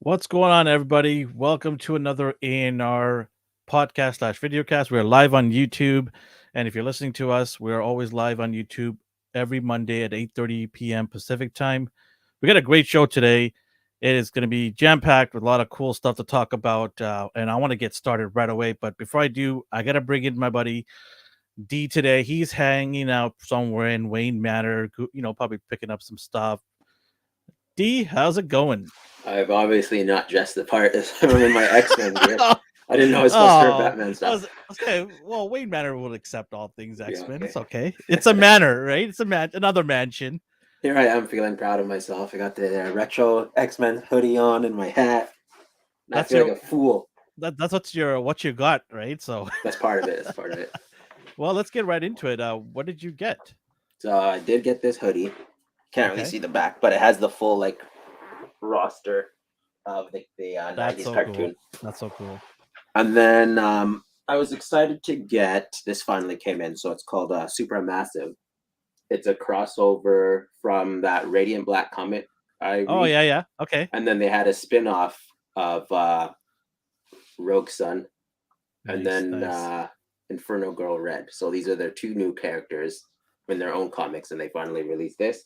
What's going on, everybody? Welcome to another ANR podcast slash videocast. We're live on YouTube, and if you're listening to us, we're always live on YouTube every Monday at 8:30 p.m. Pacific time. We got a great show today. It is going to be jam-packed with a lot of cool stuff to talk about, and I want to get started right away. But before I do, I got to bring in my buddy D today. He's hanging out somewhere in Wayne Manor, probably picking up some stuff. D, how's it going? I've obviously not dressed the part as I'm in my X-Men gear. I didn't know I was supposed to wear Batman stuff. Okay, well, Wayne Manor will accept all things X-Men. Okay. It's okay. It's a manor, right? It's another mansion. Here I am feeling proud of myself. I got the retro X-Men hoodie on and my hat. And I feel like a fool. That's what you got, right? So that's part of it. That's part of it. Well, let's get right into it. What did you get? So I did get this hoodie. Can't really see the back, but it has the full roster of the 90s cartoon. Cool. That's so cool. And then I was excited to get this. Finally came in, so it's called Supermassive. It's a crossover from that Radiant Black comic. Yeah. Okay. And then they had a spin-off of Rogue Sun, and then Inferno Girl Red. So these are their two new characters in their own comics, and they finally released this.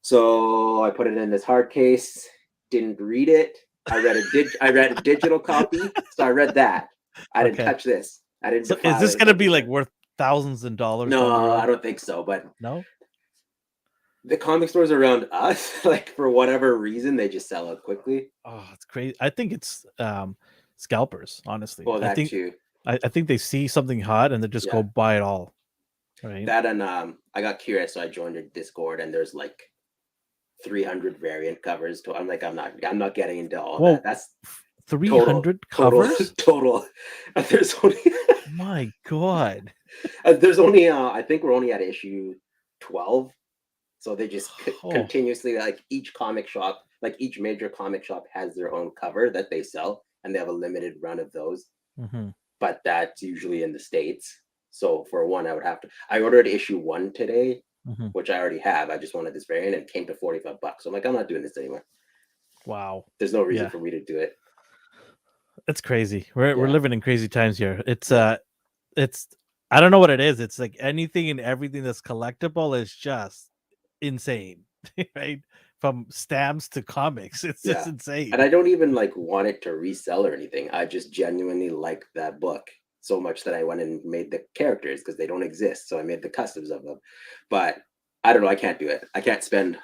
So I put it in this hard case. Didn't read it. I read a digital copy, so I read that. I didn't touch this. I didn't. So is this gonna be worth thousands of dollars? No, I don't think so. But no, the comic stores around us, for whatever reason, they just sell out quickly. Oh, it's crazy. I think it's scalpers, honestly. Well, that too. I think they see something hot and they just go buy it all. Right. That and I got curious, so I joined a Discord, and there's 300 variant covers. I'm not getting into all that. That's 300 covers total. There's only my God. There's only I think we're only at issue 12, so they just continuously each comic shop, each major comic shop has their own cover that they sell, and they have a limited run of those. Mm-hmm. But that's usually in the States. So for one, I ordered issue 1 today. Mm-hmm. Which I already have. I just wanted this variant, and it came to $45. So I'm not doing this anymore. Wow. There's no reason for me to do it. It's crazy. We're living in crazy times here. It's I don't know what it is. It's anything and everything that's collectible is just insane, right? From stamps to comics. It's just insane. And I don't even want it to resell or anything. I just genuinely like that book so much that I went and made the characters because they don't exist. So I made the customs of them. But I don't know. I can't do it. I can't spend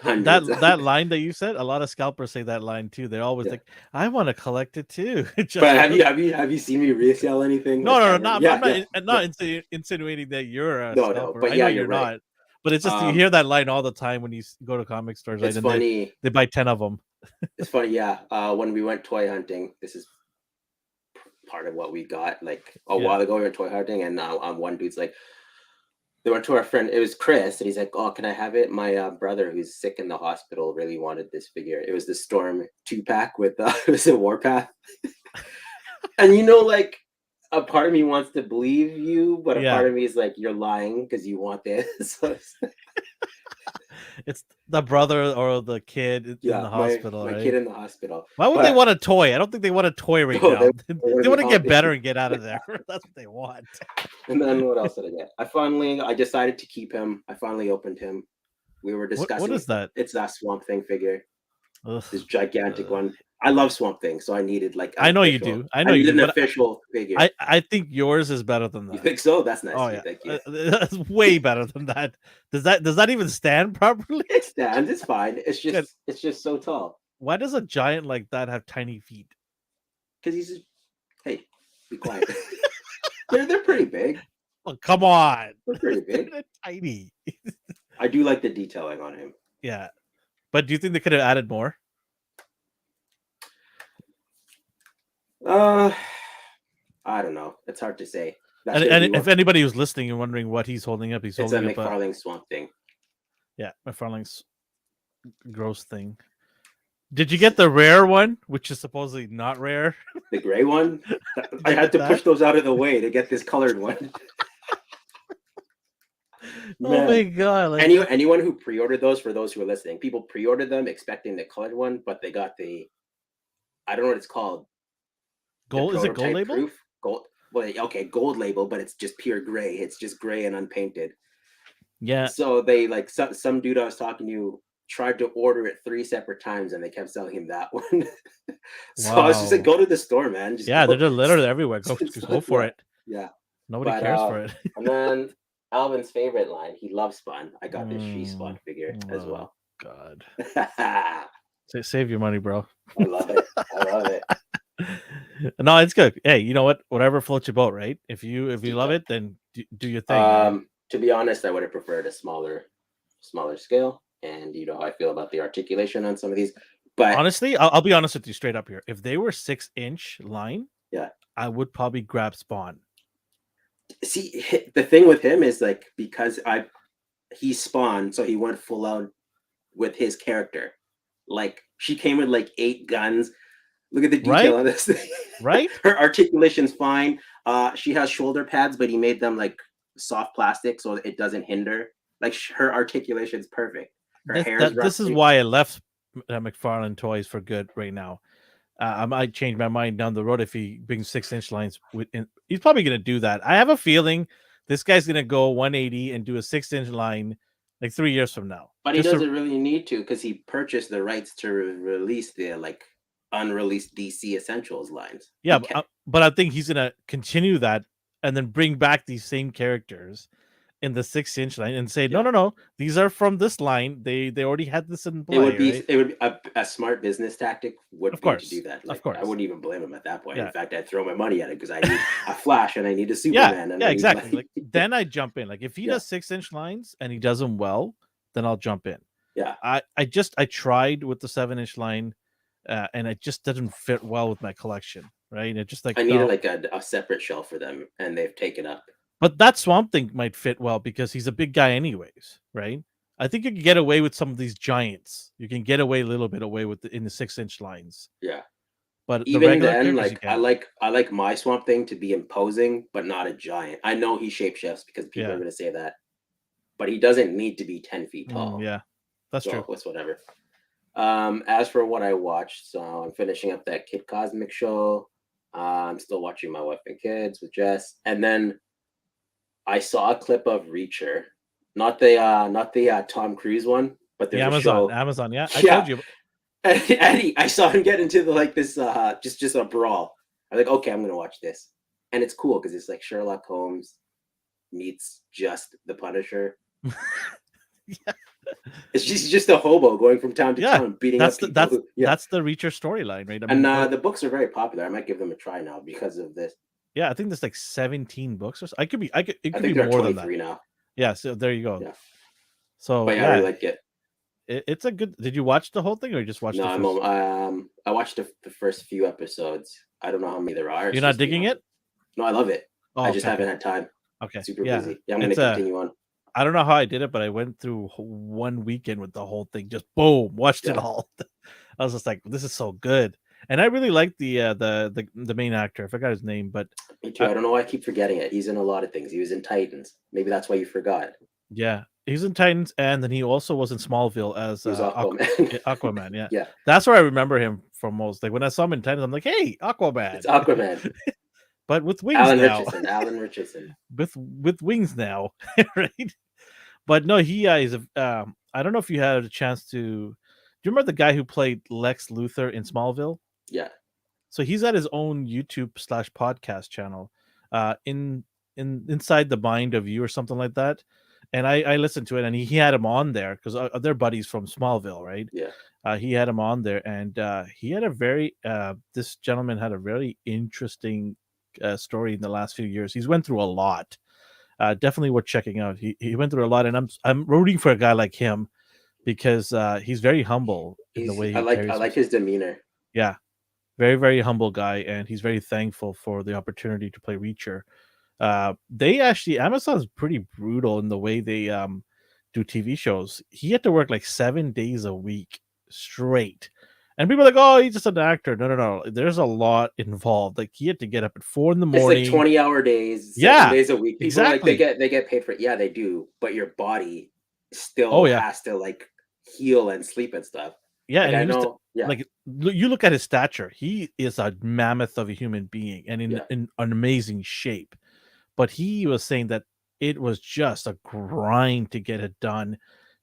hundreds. That line that you said, a lot of scalpers say that line too. They're always I want to collect it too. But have you seen me resell anything? No, I'm not insinuating that you're a scalper. But I know you're not. But it's just you hear that line all the time when you go to comic stores. It's funny. They buy 10 of them. It's funny, yeah. When we went toy hunting, this is part of what we got. A while ago, we went toy hunting, and one dude's they went to our friend. It was Chris, and he's like, "Oh, can I have it? My brother, who's sick in the hospital, really wanted this figure. It was the Storm 2-pack with it was a Warpath." And a part of me wants to believe you, but a part of me is you're lying because you want this. It's the brother or the kid in the hospital. My kid in the hospital. Why would they want a toy? I don't think they want a toy right now. They want to get better and get out of there. That's what they want. And then what else did I get? I decided to keep him. I finally opened him. We were discussing. What is that? It's that Swamp Thing figure. This gigantic one. I love Swamp Thing, so I needed I know you do. I know you need an official figure. I think yours is better than that. You think so? That's nice. Oh yeah, thank you. That's way better than that. Does that even stand properly? It stands. It's fine. It's just so tall. Why does a giant like that have tiny feet? Because hey, be quiet. they're pretty big. Oh, come on. They're pretty big. They're tiny. I do like the detailing on him. Yeah, but do you think they could have added more? I don't know. It's hard to say. And if anybody who's listening and wondering what he's holding up, it's holding up McFarlane Swamp Thing. Yeah, McFarlane's gross thing. Did you get the rare one, which is supposedly not rare? The gray one? I had to push those out of the way to get this colored one. Oh my God. Anyone who pre-ordered those, for those who are listening, people pre-ordered them expecting the colored one, but they got the I don't know what it's called. The Gold, is it gold prototype label? proof gold. Well, okay, gold label, but it's just pure gray. It's just gray and unpainted. Yeah. So they like some dude I was talking to tried to order it 3 separate times, and they kept selling him that one. So I was just like, Wow. go to the store, man. Just Yeah, they're go. just literally everywhere. Go for Yeah, it. yeah. Nobody But cares for it. and then Alvin's favorite line. He loves Spawn. I got this She Spawn Mm, figure as oh well. God. I Save your money, bro. love it. I love it. No, it's good. Hey, you know what? Whatever floats your boat, right? If you love Detail. it, then do your thing, right? To be honest, I would have preferred a smaller scale, and you know how I feel about the articulation on some of these. But Honestly, I'll be honest with you straight up here. If they were 6-inch line, yeah, I would probably grab Spawn. see, the thing with him is like because he spawned, so he went full out with his character. Like she came with like 8 guns. Look at the detail Right? on this thing. Right? Her articulation's fine. She has shoulder pads, but he made them like soft plastic so it doesn't hinder. Like her articulation's perfect. Her hair's This is rusty. why I left McFarlane Toys for good right now. I might change my mind down the road if he brings 6-inch lines. He's probably going to do that. I have a feeling this guy's going to go 180 and do a 6-inch line like 3 years from now. But he doesn't really need to because he purchased the rights to release the like unreleased DC Essentials lines. Yeah, but I think he's going to continue that and then bring back these same characters in the 6-inch line and say, no, these are from this line. They already had this in play. It would be a smart business tactic would be to do that. Like I wouldn't even blame him at that point. Yeah. In fact, I'd throw my money at it because I need a Flash and I need a Superman. Yeah, exactly. Like then I jump in. Like if he does 6-inch lines and he does them well, then I'll jump in. Yeah. I tried with the 7-inch line, and it just didn't fit well with my collection. Right? It just like I needed like a separate shelf for them, and they've taken up. But that Swamp Thing might fit well because he's a big guy, anyways. Right? I think you can get away with some of these giants. You can get away a little bit away with in the 6-inch lines. Yeah. But even then, like I like my Swamp Thing to be imposing, but not a giant. I know he shapeshifts because people are going to say that, but he doesn't need to be 10 feet tall. Yeah, that's true. It's whatever. As for what I watched, so I'm finishing up that Kid Cosmic show. I'm still watching My Wife and Kids with Jess, and then I saw a clip of Reacher, not the Tom Cruise one, but there's the a show. Amazon, yeah. I told you. Eddie, I saw him get into like this just a brawl. I'm like, okay, I'm gonna watch this, and it's cool because it's like Sherlock Holmes meets just the Punisher. Yeah. It's just a hobo going from town to town beating up people. That's the Reacher storyline, right? I mean, the books are very popular. I might give them a try now because of this. Yeah, I think there's like 17 books or so. It could be more than that now. Yeah, so there you go. Yeah. So but yeah, I really like it. It's a good. Did you watch the whole thing or you just watched? No, I watched the first few episodes. I don't know how many there are. You're not digging it? No, I love it. I just haven't had time. Okay, super busy. Yeah, I'm gonna continue on. I don't know how I did it, but I went through one weekend with the whole thing. Just boom, watched it all. I was just like, this is so good, and I really like the main actor. I forgot his name, but me too. I don't know why I keep forgetting it. He's in a lot of things. He was in Titans. Maybe that's why you forgot. Yeah, he's in Titans, and then he also was in Smallville as Aquaman. Aquaman. Yeah, yeah. That's where I remember him from most. Like when I saw him in Titans, I'm like, hey, Aquaman. It's Aquaman. But with wings now. Alan Richardson. with wings now, right? But no, he is. I don't know if you had a chance to. Do you remember the guy who played Lex Luthor in Smallville? Yeah. So he's at his own YouTube/podcast channel, inside the mind of you or something like that. And I listened to it, and he had him on there because they're buddies from Smallville, right? Yeah. He had him on there, and he had a very. This gentleman had a very interesting story in the last few years. He's went through a lot. Definitely worth checking out. He went through a lot, and I'm rooting for a guy like him because he's very humble in the way he I like his demeanor. Yeah, very, very humble guy, and he's very thankful for the opportunity to play Reacher. They actually Amazon's pretty brutal in the way they do TV shows. He had to work like 7 days a week straight. And people are like, oh, he's just an actor. No. There's a lot involved. Like he had to get up at 4 a.m. It's like 20-hour days, 7 days a week. People exactly. Like they get paid for it. Yeah, they do. But your body still has to like heal and sleep and stuff. Yeah, Like and I he was know, yeah, like you look at his stature. He is a mammoth of a human being and yeah, in an amazing shape. But he was saying that it was just a grind to get it done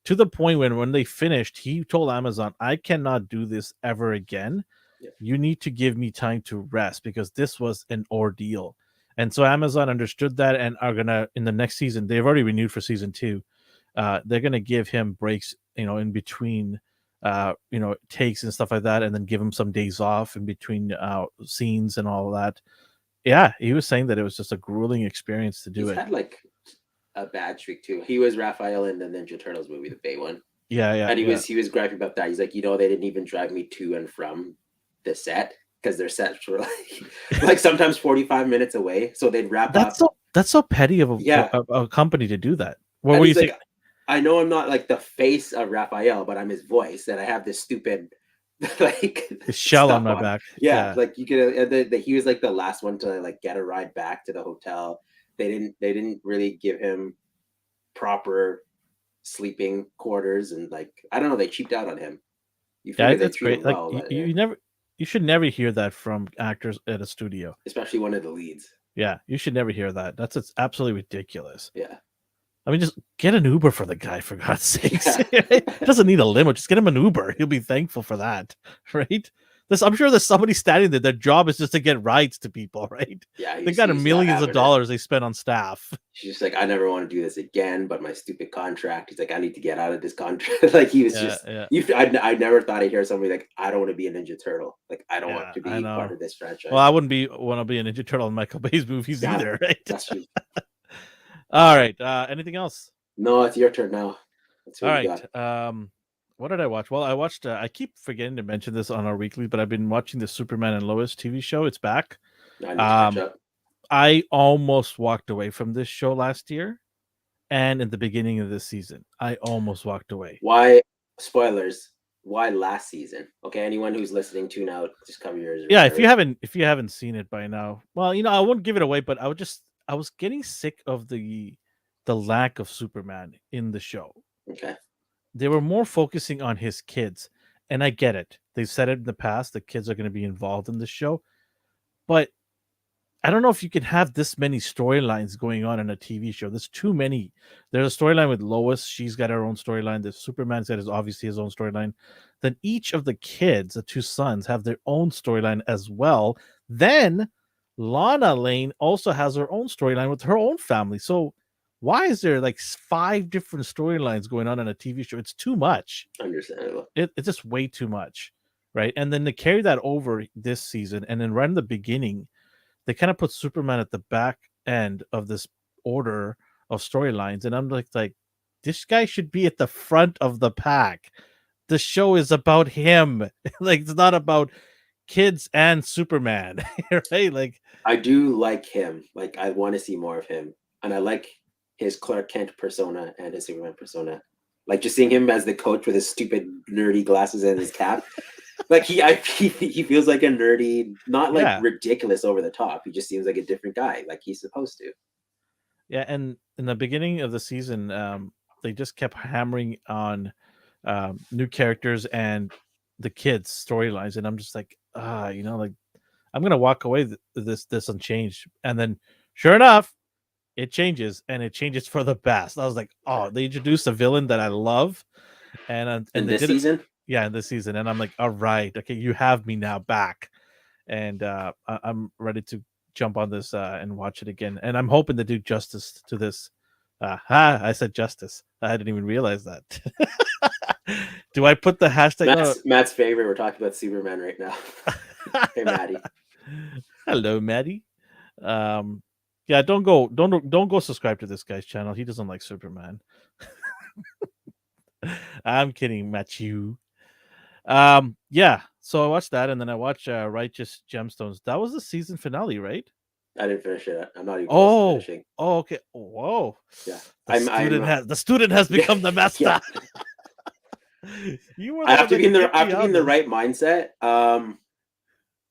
to the point when they finished, he told Amazon, "I cannot do this ever again. yeah, You need to give me time to rest because this was an ordeal." And so Amazon understood that and are gonna in the next season. They've already renewed for season 2. They're gonna give him breaks, in between, takes and stuff like that, and then give him some days off in between scenes and all of that. Yeah, he was saying that it was just a grueling experience to do he's it. had like a bad streak too. He was Raphael in the Ninja Turtles movie, the Bay one, Yeah, yeah, and he yeah. was griping about that. He's like, they didn't even drive me to and from the set because their sets were like sometimes 45 minutes away, so they'd wrap up. That's so petty of Yeah, a company to do that. What and were you he's think? like, I know I'm not like the face of Raphael, but I'm his voice, and I have this stupid like The shell on stuff my on. back. Yeah, Yeah, like you could. He was like the last one to like get a ride back to the hotel. They didn't really give him proper sleeping quarters, and like I don't know, they cheaped out on him. You yeah, figure they that's treat great. him Like well, but you should never hear that from actors at a studio. especially one of the leads. Yeah, you should never hear that. It's absolutely ridiculous. Yeah, I mean, just get an Uber for the guy, for God's sakes. yeah, He doesn't need a limo. Just get him an Uber. He'll be thankful for that, right? I'm sure there's somebody standing there. Their job is just to get rides to people, right? yeah. They got a He's not millions of having it. dollars they spend on staff. She's just like, I never want to do this again, but my stupid contract. He's like, I need to get out of this contract. Like he was Yeah, just, yeah, I never thought I'd hear somebody like, I don't want to be a Ninja Turtle. Like I don't want yeah. to I be part know. of this Well, franchise. I wouldn't want to be a Ninja Turtle in Michael Bay's movies Yeah, either, right? that's true. All right. Anything else? No, it's your turn now. That's All what you right. got. What did I watch? Well, I watched. I keep forgetting to mention this on our weekly, but I've been watching the Superman and Lois TV show. It's back. I need to catch Um, up. I almost walked away from this show last year, and in the beginning of this season, I almost walked away. Why spoilers? Why last season? Okay, anyone who's listening, tune out. Just cover your ears or Yeah, whatever. if you haven't seen it by now, well, I won't give it away, but I was getting sick of the lack of Superman in the show. Okay, They were more focusing on his kids, and I get it. They've said it in the past. The kids are going to be involved in the show, but I don't know if you can have this many storylines going on in a TV show. There's too many. There's a storyline with Lois. She's got her own storyline. The Superman's got obviously his own storyline. Then each of the kids, the two sons, have their own storyline as well. Then Lana Lane also has her own storyline with her own family. So why is there like 5 different storylines going on in a TV show? It's too much. understandable. It's just way too much, right? And then to carry that over this season, and then right in the beginning, they kind of put Superman at the back end of this order of storylines, and I'm like, this guy should be at the front of the pack. The show is about him. Like it's not about kids and Superman, right? Like, I do like him. Like I want to see more of him, and I like his Clark Kent persona and his Superman persona. Like just seeing him as the coach with his stupid nerdy glasses and his cap. Like he feels like a nerdy, not like yeah, ridiculous over the top. He just seems like a different guy, like he's supposed to. yeah. And in the beginning of the season, they just kept hammering on new characters and the kids' storylines, and I'm just like, like I'm gonna walk away this unchanged, and then sure enough, it changes, and it changes for the best. I was like, oh, they introduced a villain that I love, and In they this did it, season, yeah, in this season, and I'm like, all right, okay, you have me now back, and I'm ready to jump on this and watch it again, and I'm hoping to do justice to this. I said justice. I didn't even realize that. Do I put the hashtag? No. Matt's favorite. We're talking about Superman right now. Hey, Maddie. Hello, Maddie. Yeah, don't go subscribe to this guy's channel. He doesn't like Superman. I'm kidding, Matthew. Yeah. So I watched that, and then I watched Righteous Gemstones. That was the season finale, right? I didn't finish it. I'm not even close to Oh, finishing. oh, okay. Whoa. Yeah, The student has yeah, become the yeah. master. You were I the have one to that be in the kicked me out. right mindset.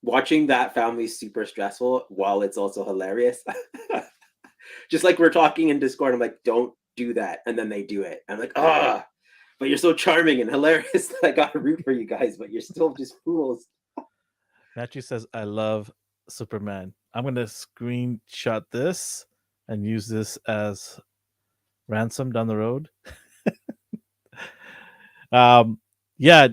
Watching that family is super stressful while it's also hilarious. Just like we're talking in Discord, I'm like, don't do that, and then they do it. I'm like, ah. but you're so charming and hilarious that I gotta root for you guys, but you're still just fools. Matthew says, I love Superman. I'm going to screenshot this and use this as ransom down the road. Yeah,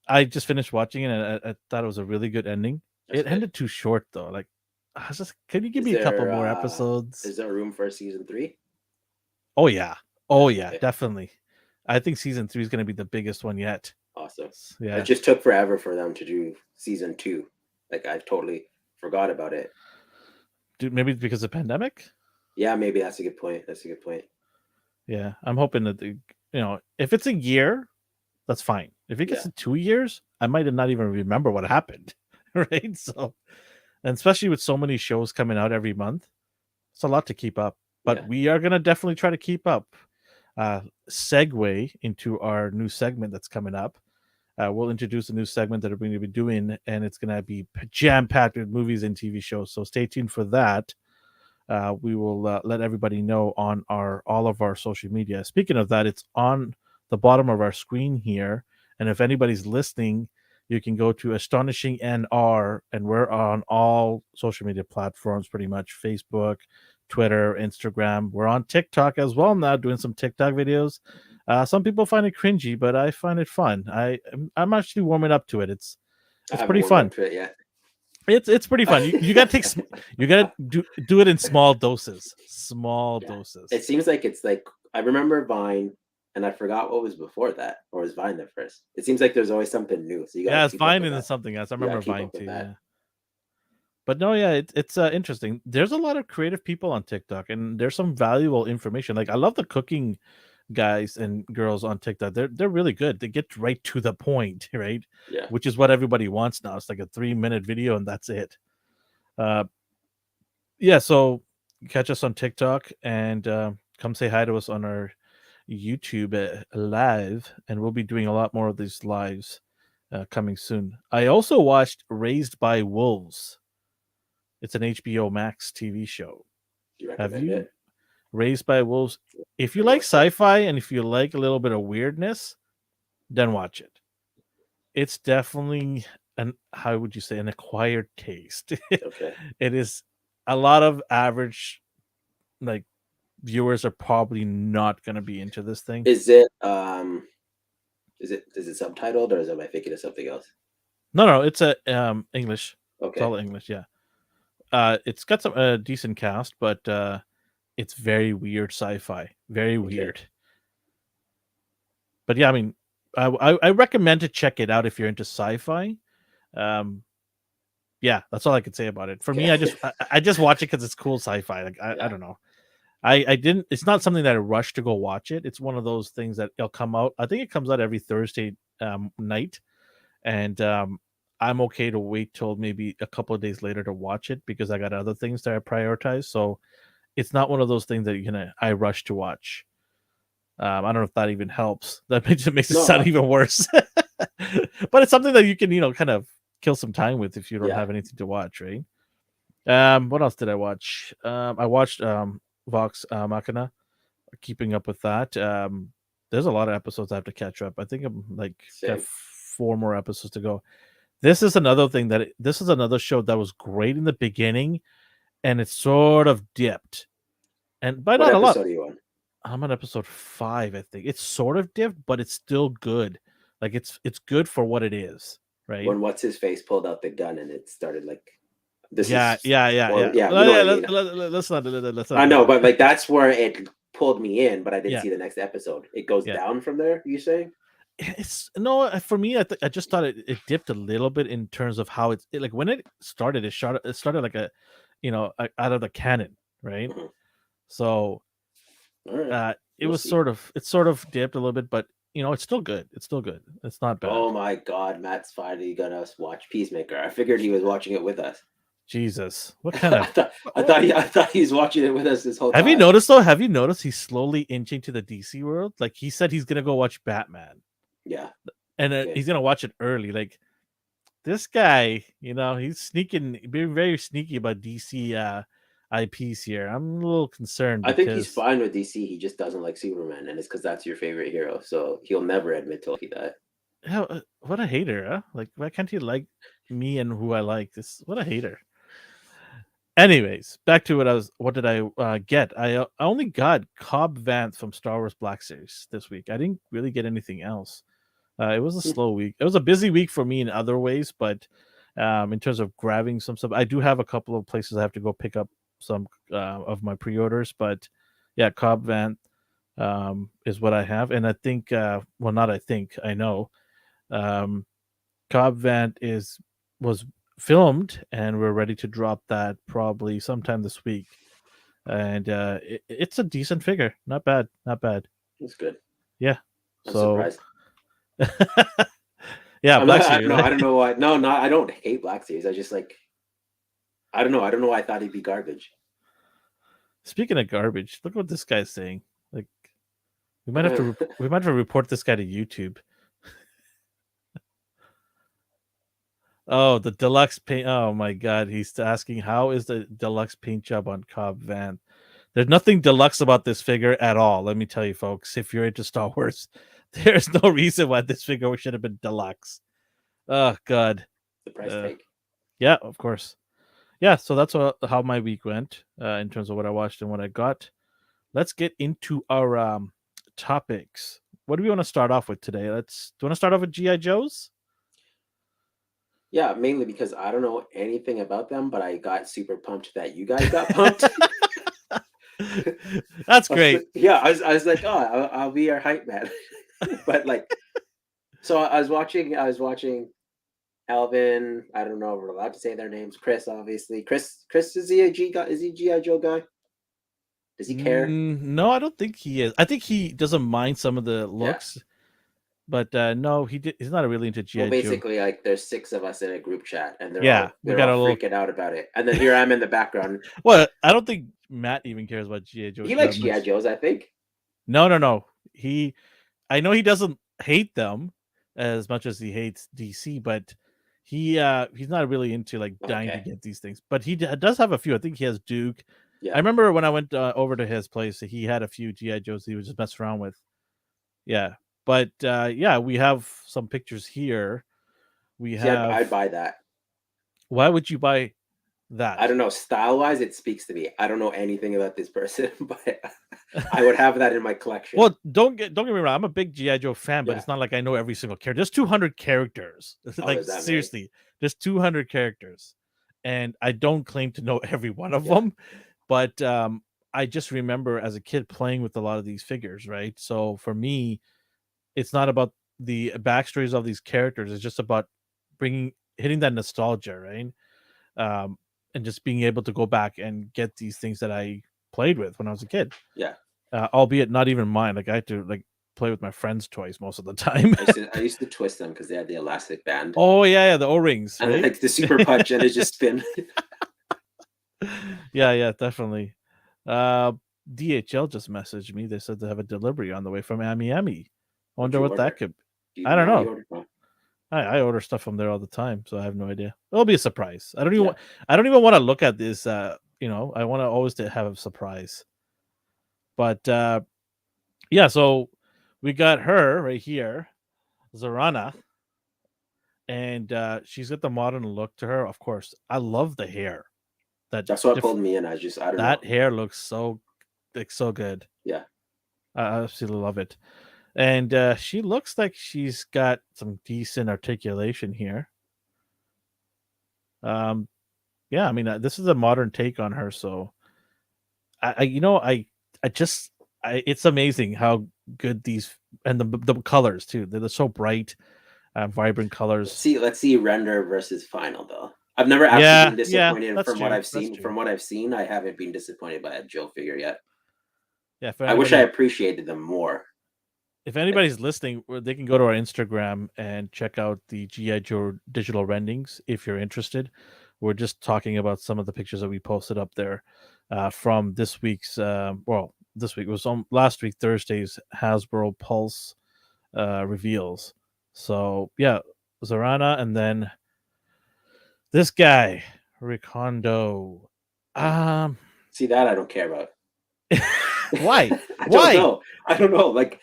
I just finished watching it and I thought it was a really good ending. It ended too short though. Like, I was just, can you give me a couple more episodes? Is there room for season 3? Oh yeah. Oh yeah, okay. Definitely. I think season 3 is going to be the biggest one yet. Awesome. Yeah. It just took forever for them to do season 2. Like, I totally forgot about it. Dude, maybe because of the pandemic? Yeah, maybe that's a good point. Yeah, I'm hoping that if it's a year, that's fine. If it gets to 2 years, I might not even remember what happened, right? So, and especially with so many shows coming out every month, it's a lot to keep up. But we are gonna definitely try to keep up. Segue into our new segment that's coming up. We'll introduce a new segment that we're going to be doing, and it's going to be jam-packed with movies and TV shows. So stay tuned for that. We will let everybody know on all of our social media. Speaking of that, it's on the bottom of our screen here. And if anybody's listening, you can go to Astonishing NR, and we're on all social media platforms, pretty much Facebook, Twitter, Instagram. We're on TikTok as well now, doing some TikTok videos. Some people find it cringy, but I find it fun. I'm actually warming up to it. It's pretty fun. It's pretty fun. You got to take you got to do it in small doses. Doses. It seems like it's like, I remember Vine, and I forgot what was before that, or was Vine the first? It seems like there's always something new. So you got it's Vine and something else. I remember Vine too. Yeah. But no, it's interesting. There's a lot of creative people on TikTok, and there's some valuable information. Like, I love the cooking guys and girls on TikTok. They're really good. They get right to the point, right? Yeah. Which is what everybody wants now. It's like a 3-minute video and that's it. Yeah, so catch us on TikTok and come say hi to us on our YouTube live, and we'll be doing a lot more of these lives coming soon. I also watched Raised by Wolves. It's an HBO Max TV show. Have you? Raised by Wolves. If you like sci-fi and if you like a little bit of weirdness, then watch it. It's definitely how would you say, an acquired taste. Okay. It is a lot of average, like, viewers are probably not going to be into this thing. Is it subtitled, or am I thinking of something else? No, it's a English. Okay. It's all English, yeah. It's got some decent cast, but it's very weird sci-fi. Very weird. But yeah, I mean, I recommend to check it out if you're into sci-fi. Yeah, that's all I could say about it. For me, I just watch it because it's cool sci-fi. Like, I don't know. I didn't. It's not something that I rush to go watch it. It's one of those things that it'll come out. I think it comes out every Thursday night, and I'm okay to wait till maybe a couple of days later to watch it because I got other things that I prioritize. So it's not one of those things that I rush to watch. I don't know if that even helps. That makes it sound even worse. But it's something that you can kind of kill some time with if you don't have anything to watch, right? What else did I watch? I watched Vox Machina, keeping up with that. There's a lot of episodes I have to catch up. I think I'm got 4 more episodes to go. This is another show that was great in the beginning, and it sort of dipped. And by not a lot. What episode are you on? I'm on episode 5, I think. It's sort of dipped, but it's still good. Like, it's good for what it is, right? When what's his face pulled out the gun and it started like Let's not. I know, but like that's where it pulled me in, but I didn't see the next episode. It goes down from there. You saying? For me, I just thought it dipped a little bit in terms of how it like when it started. It started like a, out of the cannon, right? Mm-hmm. So, it was sort of dipped a little bit, but it's still good. It's still good. It's not bad. Oh my God, Matt's finally gonna watch Peacemaker. I figured he was watching it with us. Jesus, what kind of? I thought he was watching it with us this whole time. Have you noticed though? Have you noticed he's slowly inching to the DC world? Like, he said he's gonna go watch Batman. Yeah, and he's gonna watch it early. Like, this guy, he's sneaking, being very sneaky about DC. IPs here. I'm a little concerned I think he's because fine with DC. He just doesn't like Superman, and it's because that's your favorite hero. So he'll never admit to that. what a hater, huh? Like, why can't he like me and who I like? This what a hater. Anyways, back to what did I get? I only got Cobb Vanth from Star Wars Black Series this week. I didn't really get anything else. It was a slow week. It was a busy week for me in other ways, but in terms of grabbing some stuff, I do have a couple of places I have to go pick up some of my pre-orders. But yeah, Cobb Vanth is what I have, and I think, well, not I think, I know, um, Cobb Vanth was filmed, and we're ready to drop that probably sometime this week. And it's a decent figure, not bad, not bad. That's good. Yeah, I'm so surprised. yeah, I'm not. Black I don't Series. know. I don't know why. No, no. I don't hate Black Series. I just like. I don't know. I don't know why I thought he'd be garbage. Speaking of garbage, look what this guy's saying. Like, we might have to report this guy to YouTube. Oh, the deluxe paint. Oh my god, he's asking how is the deluxe paint job on Cobb Vanth. There's nothing deluxe about this figure at all. Let me tell you, folks. If you're into Star Wars, there's no reason why this figure should have been deluxe. Oh god. The price tag. Yeah, of course. Yeah, so that's how my week went in terms of what I watched and what I got. Let's get into our topics. What do we want to start off with today? Do you want to start off with GI Joes? Yeah, mainly because I don't know anything about them, but I got super pumped that you guys got pumped. That's great. I was like, oh, I'll be your hype man. But like, so I was watching Alvin. I don't know if we're allowed to say their names. Chris, obviously. Chris, is he a GI Joe guy? Does he care? No, I don't think he is. I think he doesn't mind some of the looks, but no, he's not really into GI Joe. Well, basically, like there's 6 of us in a group chat, and they're all freaking out about it. And then here I'm in the background. Well, I don't think Matt even cares about GI Joe. He likes GI Joes, I think. No. I know he doesn't hate them as much as he hates DC, but he's not really into like dying to get these things. But he does have a few. I think he has Duke. Yeah. I remember when I went over to his place, he had a few GI Joes he was just messing around with. Yeah, but yeah, we have some pictures here. I'd buy that. Why would you buy that? I don't know. Style-wise, it speaks to me. I don't know anything about this person, but I would have that in my collection. Well, don't get me wrong. I'm a big GI Joe fan, but it's not like I know every single character. There's 200 characters. Like seriously, there's 200 characters, and I don't claim to know every one of them. But I just remember as a kid playing with a lot of these figures, right? So for me, it's not about the backstories of these characters. It's just about hitting that nostalgia, right? And just being able to go back and get these things that I played with when I was a kid. Yeah. Albeit not even mine. Like I had to play with my friends' toys most of the time. I used to twist them because they had the elastic band. Oh yeah, the O-rings, and right? Like the super punch, and it just spin. Yeah, definitely. DHL just messaged me. They said they have a delivery on the way from Miami. I wonder what that could. I don't know. I order stuff from there all the time, so I have no idea. It'll be a surprise. I don't even want to look at this. I want to always have a surprise. But yeah, so we got her right here, Zarana, and she's got the modern look to her. Of course, I love the hair. That's what pulled me in. I don't know. That hair looks so good. Yeah, I absolutely love it. And she looks like she's got some decent articulation here. Yeah, I mean, this is a modern take on her, so it's amazing how good these and the colors too. They're so bright, vibrant colors. Let's see render versus final though. I've never actually been disappointed from what I've seen. From what I've seen, I haven't been disappointed by a Joe figure yet. Yeah, I wish I appreciated them more. If anybody's listening, they can go to our Instagram and check out the GI Joe digital renderings if you're interested. We're just talking about some of the pictures that we posted up there from this week's. This week was on last week Thursday's Hasbro Pulse reveals. So yeah, Zarana, and then this guy Ricondo. See that I don't care about. Why? I Why? don't know. Like,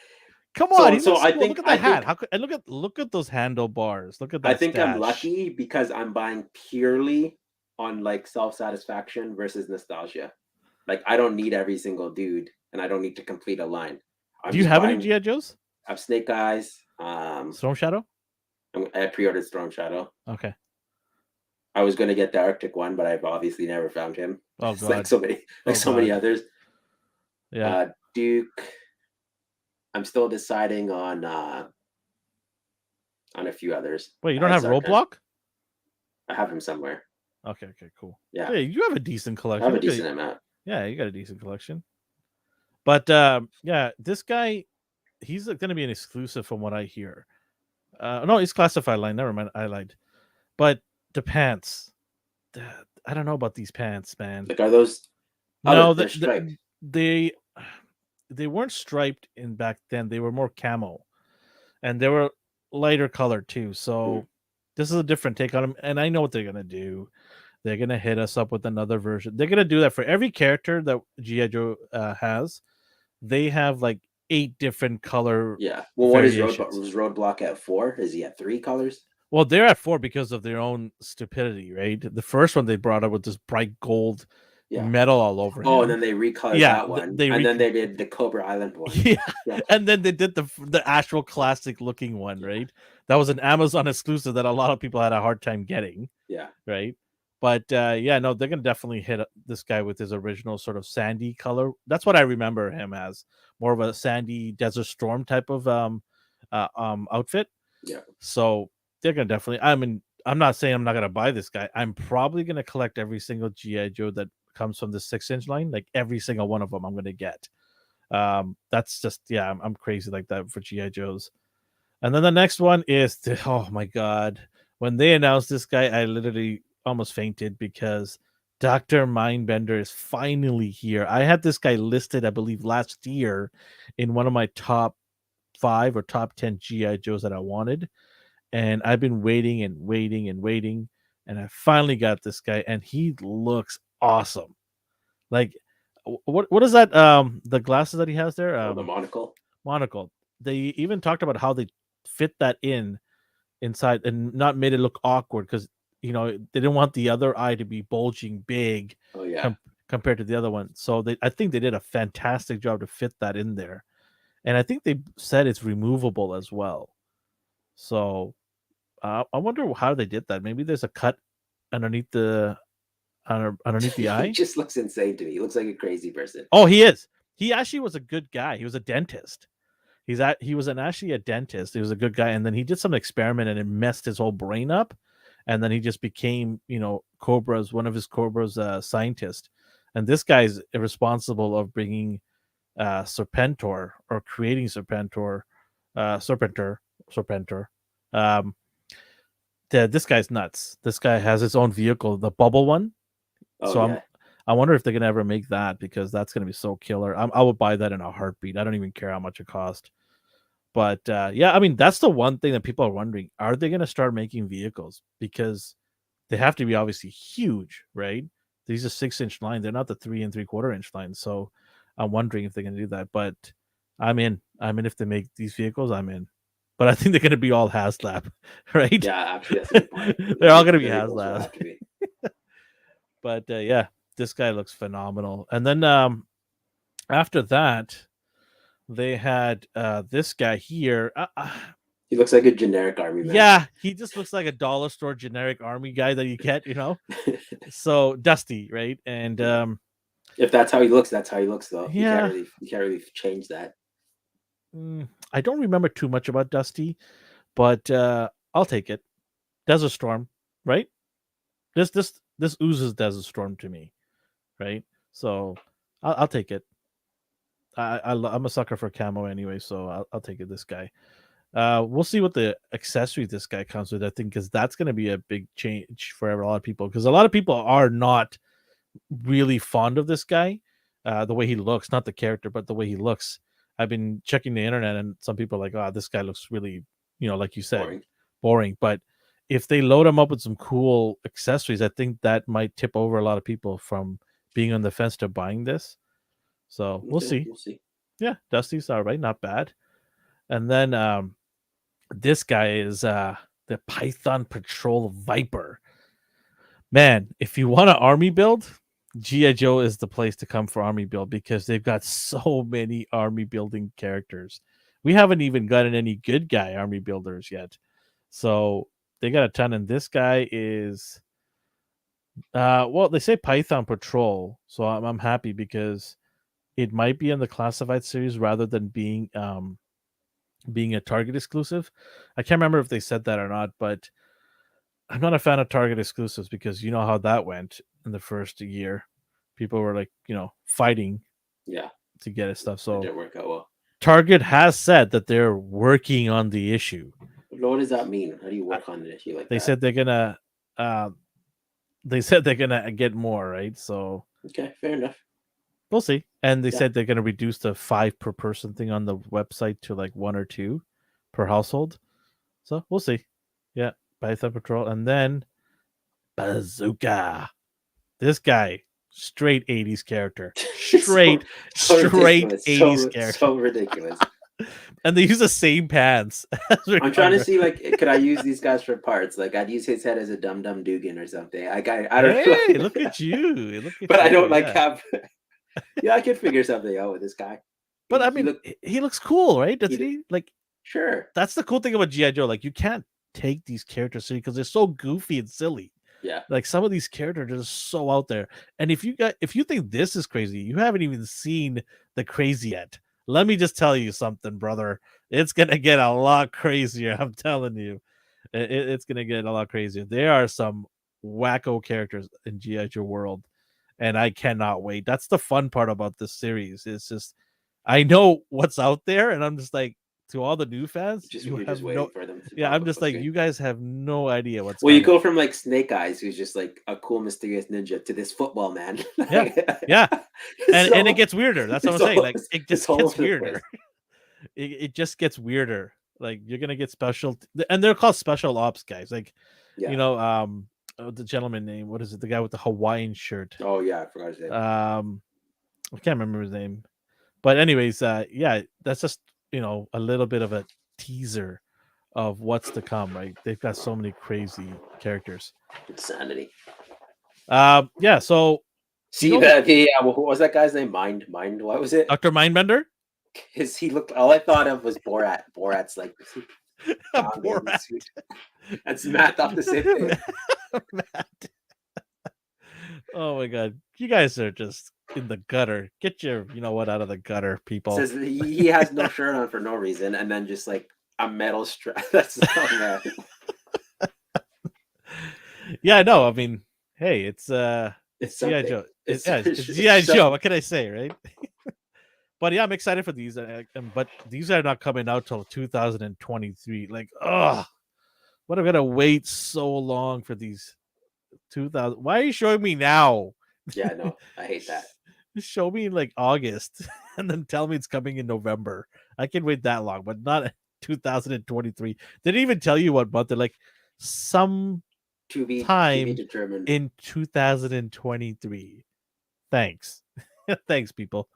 Come on, he so looks I cool. think Look at the hat. How could and look at those handlebars. Look at I that think I'm stash. lucky because I'm buying purely on like self-satisfaction versus nostalgia. Like, I don't need every single dude, and I don't need to complete a line. I'm Do you just have any buying. GI Joes? I have Snake Eyes. Storm Shadow? I pre-ordered Storm Shadow. Okay. I was going to get the Arctic one, but I've obviously never found him. Oh It's like god. so many, Oh so many god. others. Yeah. Duke. I'm still deciding on a few others. Wait, you don't have Sarkhan. Roadblock? I have him somewhere. Okay, cool. Yeah. Hey, you have a decent I collection. have a Look at decent amount. Yeah, you got a decent collection. But yeah, this guy, he's going to be an exclusive from what I hear. No, it's classified line. Never mind, I lied. But the pants, I don't know about these pants, man. Like, are those? No, they're striped. they weren't striped in back then. They were more camo, and they were lighter color too. So this is a different take on them. And I know what they're gonna do. They're gonna hit us up with another version. They're gonna do that for every character that GI Joe has. They have like 8 different color. Yeah. Well, what is Roadblock? Was Roadblock at 4? Is he at 3 colors? Well, they're at 4 because of their own stupidity, right? The first one they brought up with this bright gold metal all over him. And then they recolored that one. And then they did the Cobra Island one. Yeah. And then they did the actual classic looking one, right? That was an Amazon exclusive that a lot of people had a hard time getting. Yeah. Right. But yeah, no, they're gonna definitely hit this guy with his original sort of sandy color. That's what I remember him as, more of a sandy Desert Storm type of outfit. Yeah. So they're gonna definitely. I mean, I'm not saying I'm not gonna buy this guy. I'm probably gonna collect every single GI Joe that comes from the 6-inch line. Like every single one of them, I'm gonna get. That's just I'm crazy like that for GI Joes. And then the next one is oh my god, when they announced this guy, I literally almost fainted because Dr. Mindbender is finally here. I had this guy listed, I believe, last year in one of my top 5 or top 10 GI Joes that I wanted, and I've been waiting and waiting and waiting, and I finally got this guy, and he looks awesome. Like, what is that? The glasses that he has there. The monocle. Monocle. They even talked about how they fit that inside and not made it look awkward because they didn't want the other eye to be bulging big. Oh yeah. Compared to the other one, so I think they did a fantastic job to fit that in there, and I think they said it's removable as well. So I wonder how they did that. Maybe there's a cut underneath the eye. He just looks insane to me. He looks like a crazy person. Oh, he is. He actually was a good guy. He was a dentist. He was actually a dentist. He was a good guy, and then he did some experiment and it messed his whole brain up, and then he just became one of his Cobra's scientist. And this guy's responsible of bringing Serpentor or creating Serpentor. This guy's nuts. This guy has his own vehicle, the bubble one. I wonder if they're gonna ever make that, because that's gonna be so killer. I would buy that in a heartbeat. I don't even care how much it cost. But yeah, I mean, that's the one thing that people are wondering: are they gonna start making vehicles? Because they have to be obviously huge, right? These are 6-inch lines. They're not the 3 3/4-inch lines. So I'm wondering if they're gonna do that. But I'm in. If they make these vehicles, I'm in. But I think they're gonna be all HasLab, right? Yeah, actually, that's a good point. They're all gonna be HasLab. But yeah, this guy looks phenomenal. And then after that, they had this guy here. He looks like a generic army man. Yeah, he just looks like a dollar store generic army guy that you get, So Dusty, right? And if that's how he looks, that's how he looks, though. Yeah, you can't really change that. I don't remember too much about Dusty, but I'll take it. Desert Storm, right? This oozes Desert Storm to me, right? So I'll take it. I'm a sucker for camo anyway, so I'll take it. This guy. We'll see what the accessory this guy comes with. I think because that's going to be a big change for a lot of people, because a lot of people are not really fond of this guy, the way he looks, not the character, but the way he looks. I've been checking the internet, and some people are like, "Oh, this guy looks really, like you said, boring." But if they load him up with some cool accessories, I think that might tip over a lot of people from being on the fence to buying this. So we'll see. We'll see. Yeah, Dusty's all right, not bad. And then this guy is the Python Patrol Viper. Man, if you want an army build, GI Joe is the place to come for army build because they've got so many army building characters. We haven't even gotten any good guy army builders yet. So they got a ton, and this guy is well, they say Python Patrol, so I'm happy because it might be in the classified series rather than being a Target exclusive. I can't remember if they said that or not, but I'm not a fan of Target exclusives because you know how that went in the first year. People were like, fighting to get it stuff. So it didn't work out well. Target has said that they're working on the issue. What does that mean? How do you work on an issue like that? They said they're gonna get more, right? So okay, fair enough. We'll see. And they said they're gonna reduce the 5 per person thing on the website to like 1 or 2 per household. So we'll see. Yeah, Python Patrol, and then Bazooka. This guy, straight 80s character. Straight 80s character. So ridiculous. And they use the same pants. I'm trying to see, like, could I use these guys for parts? Like, I'd use his head as a Dum Dum Dugan or something. I don't know. Hey, look at you. But I don't have. Yeah, I could figure something out with this guy. But I mean, he looks cool, right? Doesn't he? Like, sure. That's the cool thing about GI Joe. Like, you can't take these characters seriously because they're so goofy and silly. Yeah. Like some of these characters are so out there. And if you think this is crazy, you haven't even seen the crazy yet. Let me just tell you something, brother. It's gonna get a lot crazier. I'm telling you, it's gonna get a lot crazier. There are some wacko characters in GI Joe world, and I cannot wait. That's the fun part about this series. It's just I know what's out there, and I'm just like, to all the new fans, you're just waiting for them to I'm just like, you guys have no idea what's you go from like Snake Eyes, who's just like a cool mysterious ninja, to this football man. yeah and it gets weirder. That's what I'm saying. Like, it just gets weirder. It just gets weirder. Like, you're gonna get special, and they're called special ops guys. Like, the gentleman name, what is it, the guy with the Hawaiian shirt? Oh yeah, I forgot his name. I can't remember his name, but anyways, that's just a little bit of a teaser of what's to come, right? They've got so many crazy characters. Insanity. Yeah, so see what was that guy's name? Mind, what was it? Dr. Mindbender? Because he looked, all I thought of was Borat. Borat's like Borat. That's Matt thought the same thing. Matt. Oh my god. You guys are just in the gutter. Get your out of the gutter, people. Says he has no shirt on for no reason, and then just like a metal strap. That's so mad. Yeah, no, I mean, hey, it's GI Joe. It's GI Joe. What can I say, right? But yeah, I'm excited for these. But these are not coming out till 2023. Like, what am I gonna wait so long for these 2000? Why are you showing me now? Yeah, no, I hate that. Just show me in like August and then tell me it's coming in November. I can wait that long, but not 2023. They didn't even tell you what month. They're like some to be determined in 2023. Thanks. Thanks, people.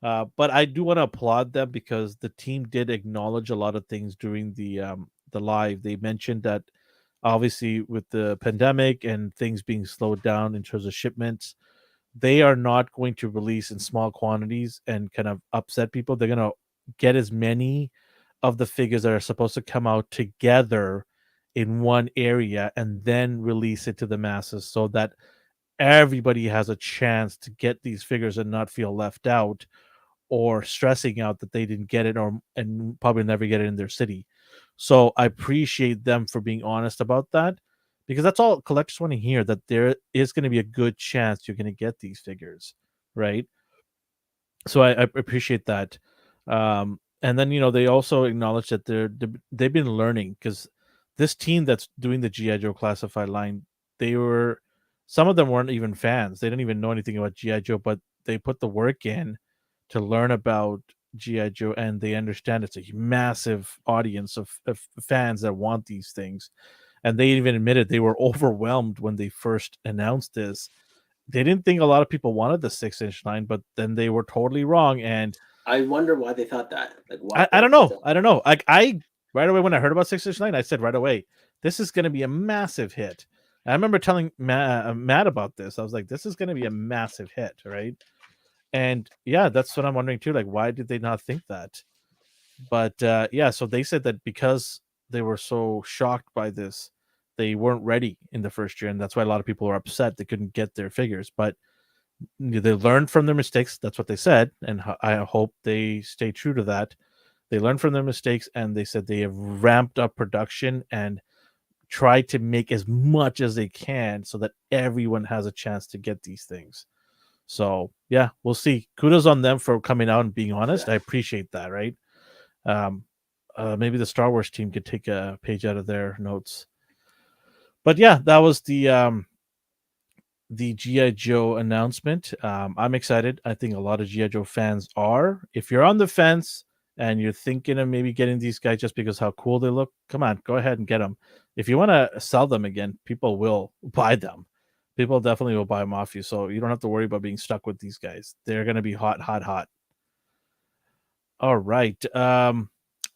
But I do want to applaud them because the team did acknowledge a lot of things during the live. They mentioned that obviously with the pandemic and things being slowed down in terms of shipments, they are not going to release in small quantities and kind of upset people. They're going to get as many of the figures that are supposed to come out together in one area and then release it to the masses so that everybody has a chance to get these figures and not feel left out or stressing out that they didn't get it and probably never get it in their city. So I appreciate them for being honest about that, because that's all collectors want to hear, that there is going to be a good chance you're going to get these figures, right? So I appreciate that. And then, they also acknowledge that they've been learning, because this team that's doing the GI Joe classified line, some of them weren't even fans. They didn't even know anything about GI Joe, but they put the work in to learn about GI Joe, and they understand it's a massive audience of fans that want these things. And they even admitted they were overwhelmed when they first announced this, they didn't think a lot of people wanted the 6-inch line, but then they were totally wrong. And I wonder why they thought that. Like, what? I don't Like, know. I don't know. Like I right away when I heard about 6-inch line, I said right away, this is going to be a massive hit. I remember telling Matt about this. I was like, this is going to be a massive hit, right? And yeah, that's what I'm wondering too. Like, why did they not think that? But yeah, so they said that because they were so shocked by this, they weren't ready in the first year, and that's why a lot of people were upset they couldn't get their figures. But they learned from their mistakes. That's what they said, and I hope they stay true to that. They learned from their mistakes, and they said they have ramped up production and tried to make as much as they can so that everyone has a chance to get these things. So yeah, we'll see. Kudos on them for coming out and being honest. Yeah. I appreciate that, right? Um, maybe the Star Wars team could take a page out of their notes. But yeah, that was the GI Joe announcement. I'm excited. I think a lot of GI Joe fans are. If you're on the fence and you're thinking of maybe getting these guys just because how cool they look, come on, go ahead and get them. If you want to sell them again, people will buy them. People definitely will buy them off you, so you don't have to worry about being stuck with these guys. They're going to be hot, hot, hot. All right.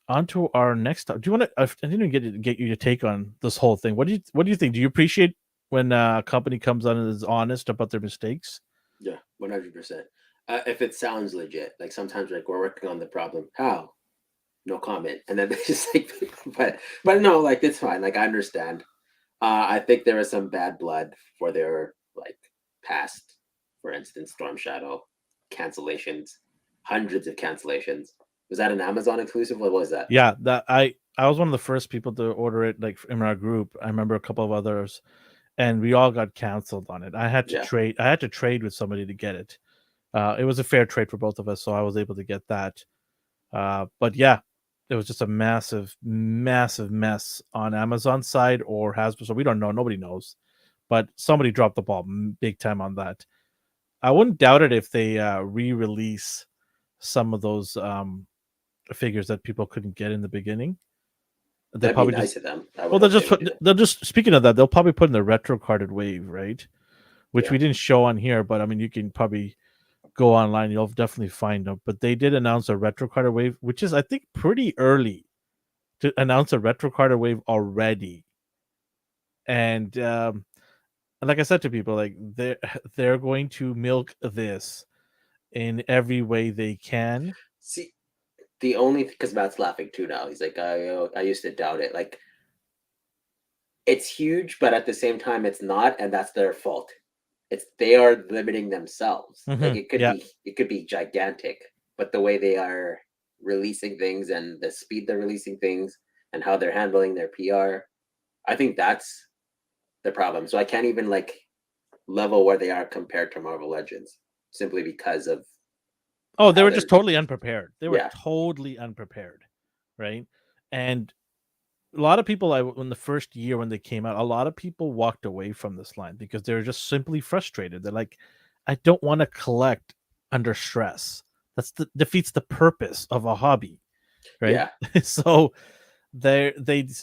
On to our next. Do you want to? I didn't get you to take on this whole thing. What do you think? Do you appreciate when a company comes on and is honest about their mistakes? Yeah, 100%. If it sounds legit, like sometimes like we're working on the problem. How? No comment. And then they just like, but no, like it's fine. Like I understand. I think there was some bad blood for their like past, for instance, Storm Shadow, cancellations, hundreds of cancellations. Was that an Amazon exclusive? What was that? Yeah, that I was one of the first people to order it, like in our group. I remember a couple of others, and we all got canceled on it. I had to Yeah. trade. I had to trade with somebody to get it. It was a fair trade for both of us, so I was able to get that. But yeah, it was just a massive, massive mess on Amazon side or Hasbro. So we don't know. Nobody knows. But somebody dropped the ball big time on that. I wouldn't doubt it if they re-release some of those figures that people couldn't get in the beginning. They'll That'd be probably just nice of them. I would well, hope they would do it. they'll just speaking of that, they'll probably put in the retro carded wave, right? Which Yeah. we didn't show on here, but I mean, you can probably go online. You'll definitely find them. But they did announce a retro carded wave, which is I think pretty early to announce a retro carded wave already. And like I said to people, like they're going to milk this in every way they can. See, the only because Matt's laughing too now. He's like, I used to doubt it. Like, it's huge, but at the same time, it's not, and that's their fault. It's they are limiting themselves. Like Yeah. it could be gigantic, but the way they are releasing things and the speed they're releasing things and how they're handling their PR, I think that's the problem. So I can't even like level where they are compared to Marvel Legends simply because of Oh, they how were they're just totally unprepared. They were yeah. totally unprepared, right? And a lot of people, in the first year when they came out, a lot of people walked away from this line because they were just simply frustrated. They're like, I don't want to collect under stress. Defeats the purpose of a hobby, right? Yeah. So they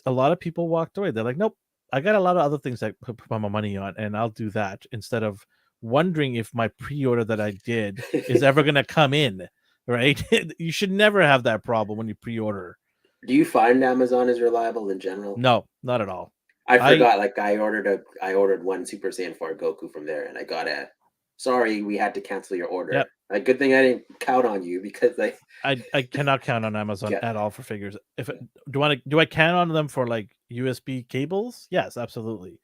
a lot of people walked away. They're like, nope, I got a lot of other things I put my money on, and I'll do that instead of wondering if my pre-order that I did is ever going to come in. Right? You should never have that problem when you pre-order. Do you find Amazon is reliable in general? No, not at all. I I forgot. Like I ordered one Super Saiyan 4 Goku from there, and I got a. Sorry, we had to cancel your order. Yep. Like, good thing I didn't count on you because like I cannot count on Amazon yeah at all for figures. If do I count on them for like USB cables? Yes, absolutely.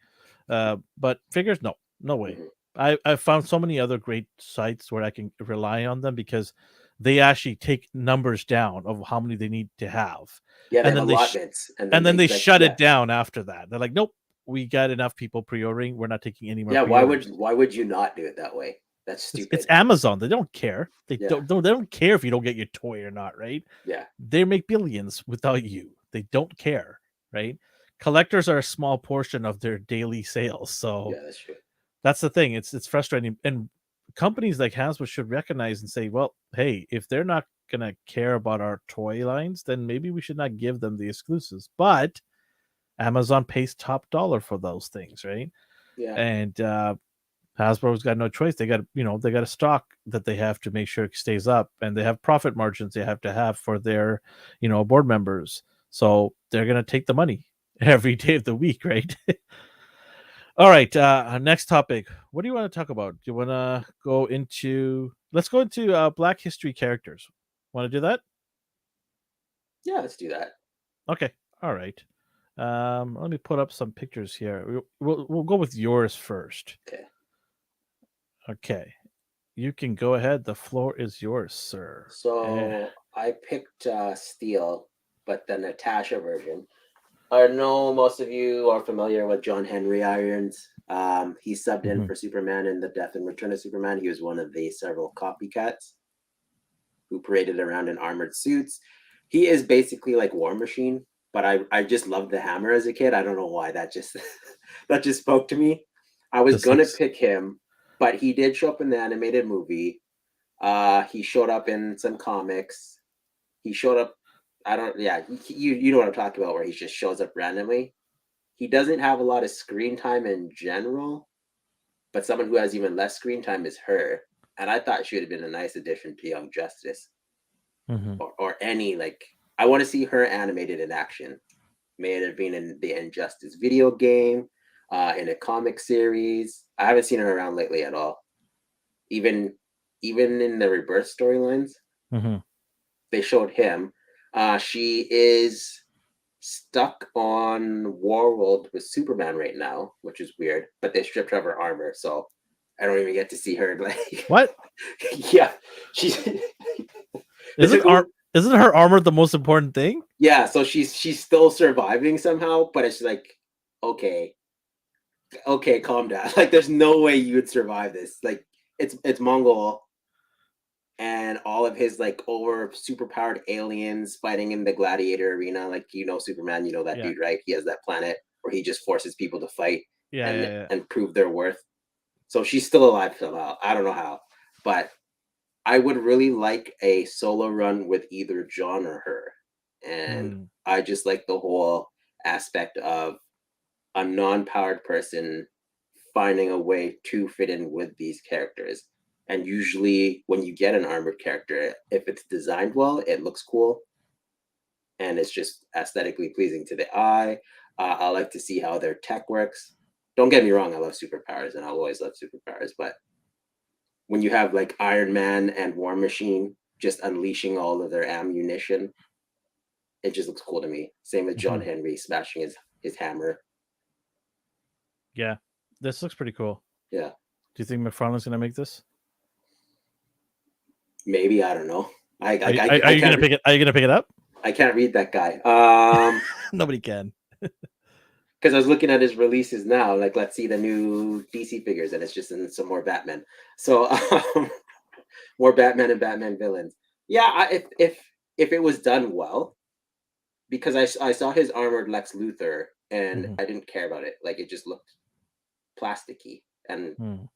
But figures, no, no way. mhm. I found so many other great sites where I can rely on them because they actually take numbers down of how many they need to have, Yeah, they and have then allotments, and then and then they they like shut yeah it down after that. They're like, nope, we got enough people pre-ordering. We're not taking any more yeah. pre-orders. Why would you not do it that way? That's It's stupid. Amazon. They don't care. They Yeah they don't care if you don't get your toy or not, right? yeah They make billions without you. They don't care, right? Collectors are a small portion of their daily sales. So yeah. That's true. that's the thing. It's frustrating. And companies like Hasbro should recognize and say, well, hey, if they're not gonna care about our toy lines, then maybe we should not give them the exclusives. But Amazon pays top dollar for those things, right? Yeah And Hasbro's got no choice. They got they got a stock that they have to make sure it stays up, and they have profit margins they have to have for their board members. So they're gonna take the money every day of the week, right? All right. Next topic. What do you want to talk about? Do you want to go into? Let's go into Black History characters. Want to do that? Yeah, let's do that. Okay. All right. Let me put up some pictures here. We'll go with yours first. Okay. Okay. You can go ahead. The floor is yours, sir. So I picked Steel, but the Natasha version. I know most of you are familiar with John Henry Irons. He subbed in for Superman in The Death and Return of Superman. He was one of the several copycats who paraded around in armored suits. He is basically like War Machine, but I just loved the hammer as a kid. I don't know why that just that just spoke to me. I was gonna pick him, but he did show up in the animated movie. He showed up in some comics. He showed up. You know what I'm talking about, where he just shows up randomly. He doesn't have a lot of screen time in general, but someone who has even less screen time is her. And I thought she would have been a nice addition to Young Justice, or any I want to see her animated in action. May it have been in the Injustice video game, in a comic series. I haven't seen her around lately at all. Even in the Rebirth storylines, they showed him. She is stuck on Warworld with Superman right now, which is weird. But they stripped her of her armor, so I don't even get to see her. What? Yeah, she's. Isn't her armor the most important thing? Yeah, so she's still surviving somehow, but it's like, okay, calm down. There's no way you would survive this. It's Mongol, and all of his over superpowered aliens fighting in the gladiator arena. Superman, that dude, right? He has that planet where he just forces people to fight and prove their worth. So she's still alive somehow. I don't know how, but I would really like a solo run with either John or her. And I just like the whole aspect of a non-powered person finding a way to fit in with these characters. And usually when you get an armored character, if it's designed well, it looks cool. And it's just aesthetically pleasing to the eye. I like to see how their tech works. Don't get me wrong, I love superpowers and I'll always love superpowers. But when you have Iron Man and War Machine just unleashing all of their ammunition, it just looks cool to me. Same with John Henry smashing his hammer. Yeah, this looks pretty cool. Yeah. Do you think McFarlane's gonna make this? Maybe, I don't know. Are you gonna pick it? Are you gonna pick it up? I can't read that guy. Nobody can. Because I was looking at his releases now. Let's see the new DC figures, and it's just in some more Batman. So more Batman and Batman villains. Yeah, if it was done well, because I saw his armored Lex Luthor and I didn't care about it. It just looked plasticky, and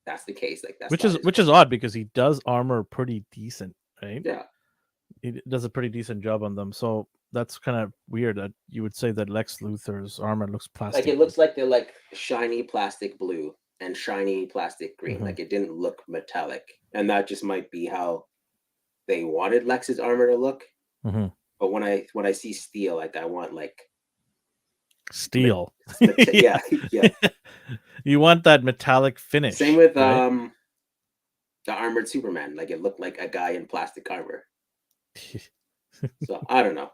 that's the case. That's which is odd because he does armor pretty decent, right? Yeah, he does a pretty decent job on them. So that's kind of weird that you would say that Lex Luthor's armor looks plastic. It looks like they're shiny plastic blue and shiny plastic green. It didn't look metallic, and that just might be how they wanted Lex's armor to look. But when I see steel, I want steel. Yeah. You want that metallic finish. Same with the armored Superman. It looked like a guy in plastic armor. So I don't know,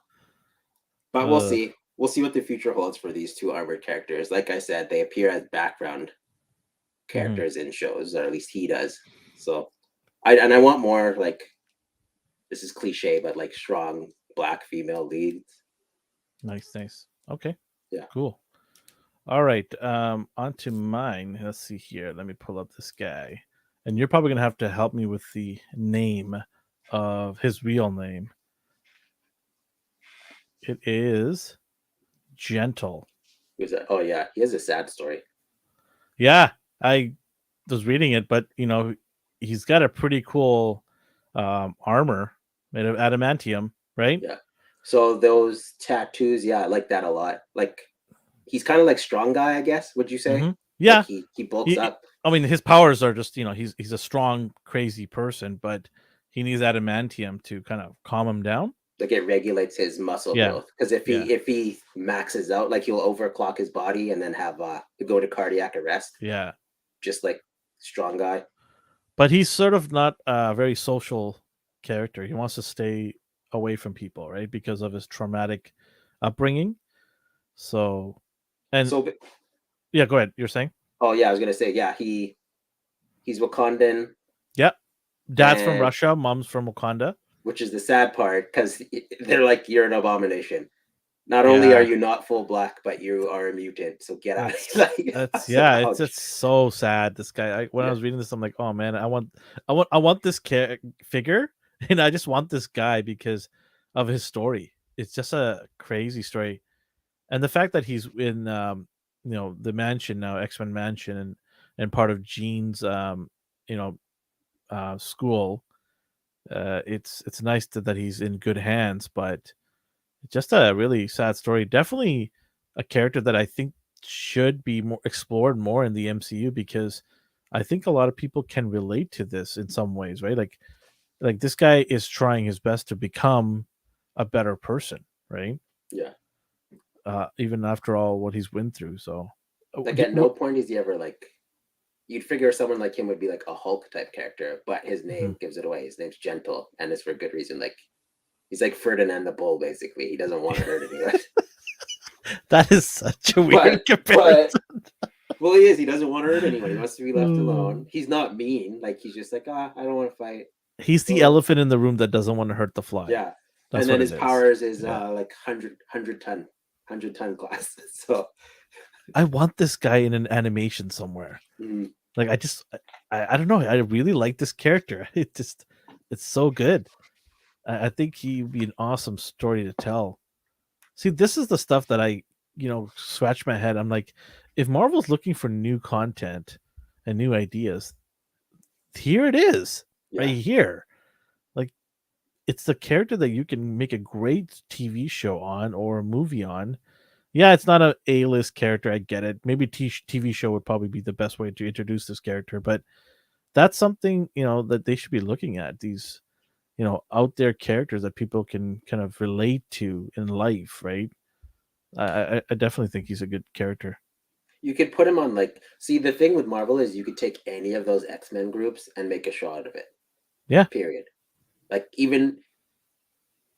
but we'll see. We'll see what the future holds for these two armored characters. Like I said, they appear as background characters in shows, or at least he does. So I want more this is cliche, but strong Black female leads. Nice. Okay. Yeah. Cool. All right. On to mine. Let's see here. Let me pull up this guy. And you're probably gonna have to help me with the name of his real name. It is Gentle. Who's that? Oh yeah, he has a sad story. Yeah, I was reading it, but he's got a pretty cool armor made of adamantium, right? Yeah. So those tattoos, yeah, I like that a lot. He's kind of like Strong Guy, I guess. Would you say? Like Yeah, he bulks he. up. I mean, his powers are just he's a strong, crazy person, but he needs adamantium to kind of calm him down. Like it regulates his muscle Yeah, growth. Because if yeah, he maxes out, like he'll overclock his body and then have go to cardiac arrest, yeah. just like strong guy. But he's sort of not a very social character. He wants to stay away from people, right? Because of his traumatic upbringing. So, and So yeah, go ahead. You're saying? oh yeah, I was gonna say yeah, he's Wakandan, Yep. Dad's from and Russia, mom's from Wakanda. which is the sad part because they're like, you're an abomination. Not only are Yeah, you not full black, but you are a mutant. So get out. that's Like I that's was like, yeah. It's ouch. so sad. This guy. When I Yeah, was reading this, I'm like, oh man, I want this figure, and I just want this guy because of his story. It's just a crazy story, and the fact that he's in the mansion now, X-Men mansion, and part of Jean's you know school. It's nice that he's in good hands, but just a really sad story. Definitely a character that I think should be more explored more in the MCU, because I think a lot of people can relate to this in some ways, right? Like this guy is trying his best to become a better person, right? yeah. Even after all what he's went through. So, Like at no point is he ever like. You'd figure someone like him would be like a Hulk type character, but his Mhm. name gives it away. His name's Gentle, and it's for good reason. Like he's like Ferdinand the Bull, basically. He doesn't want to hurt anyone. That is such a weird But comparison. well, he is. He doesn't want to hurt anyone. He wants to be left alone. Mm. He's not mean. Like he's just like, I don't want to fight. He's the Well, elephant in the room that doesn't want to hurt the fly. yeah. And That's then what his it is. powers is Yeah. like 100 ton class. So I want this guy in an animation somewhere. mm, Like I don't know. I really like this character. It's so good. I think he'd be an awesome story to tell. See, this is the stuff that I scratch my head. I'm like, if Marvel's looking for new content and new ideas, here it is, right yeah. here. Like, it's the character that you can make a great TV show on or a movie on. Yeah, it's not a A-list character. I get it. Maybe TV show would probably be the best way to introduce this character, but that's something that they should be looking at. These out there characters that people can kind of relate to in life, right? I definitely think he's a good character. You could put him on like, see, the thing with Marvel is you could take any of those X-Men groups and make a show out of it. Yeah. Period. Like even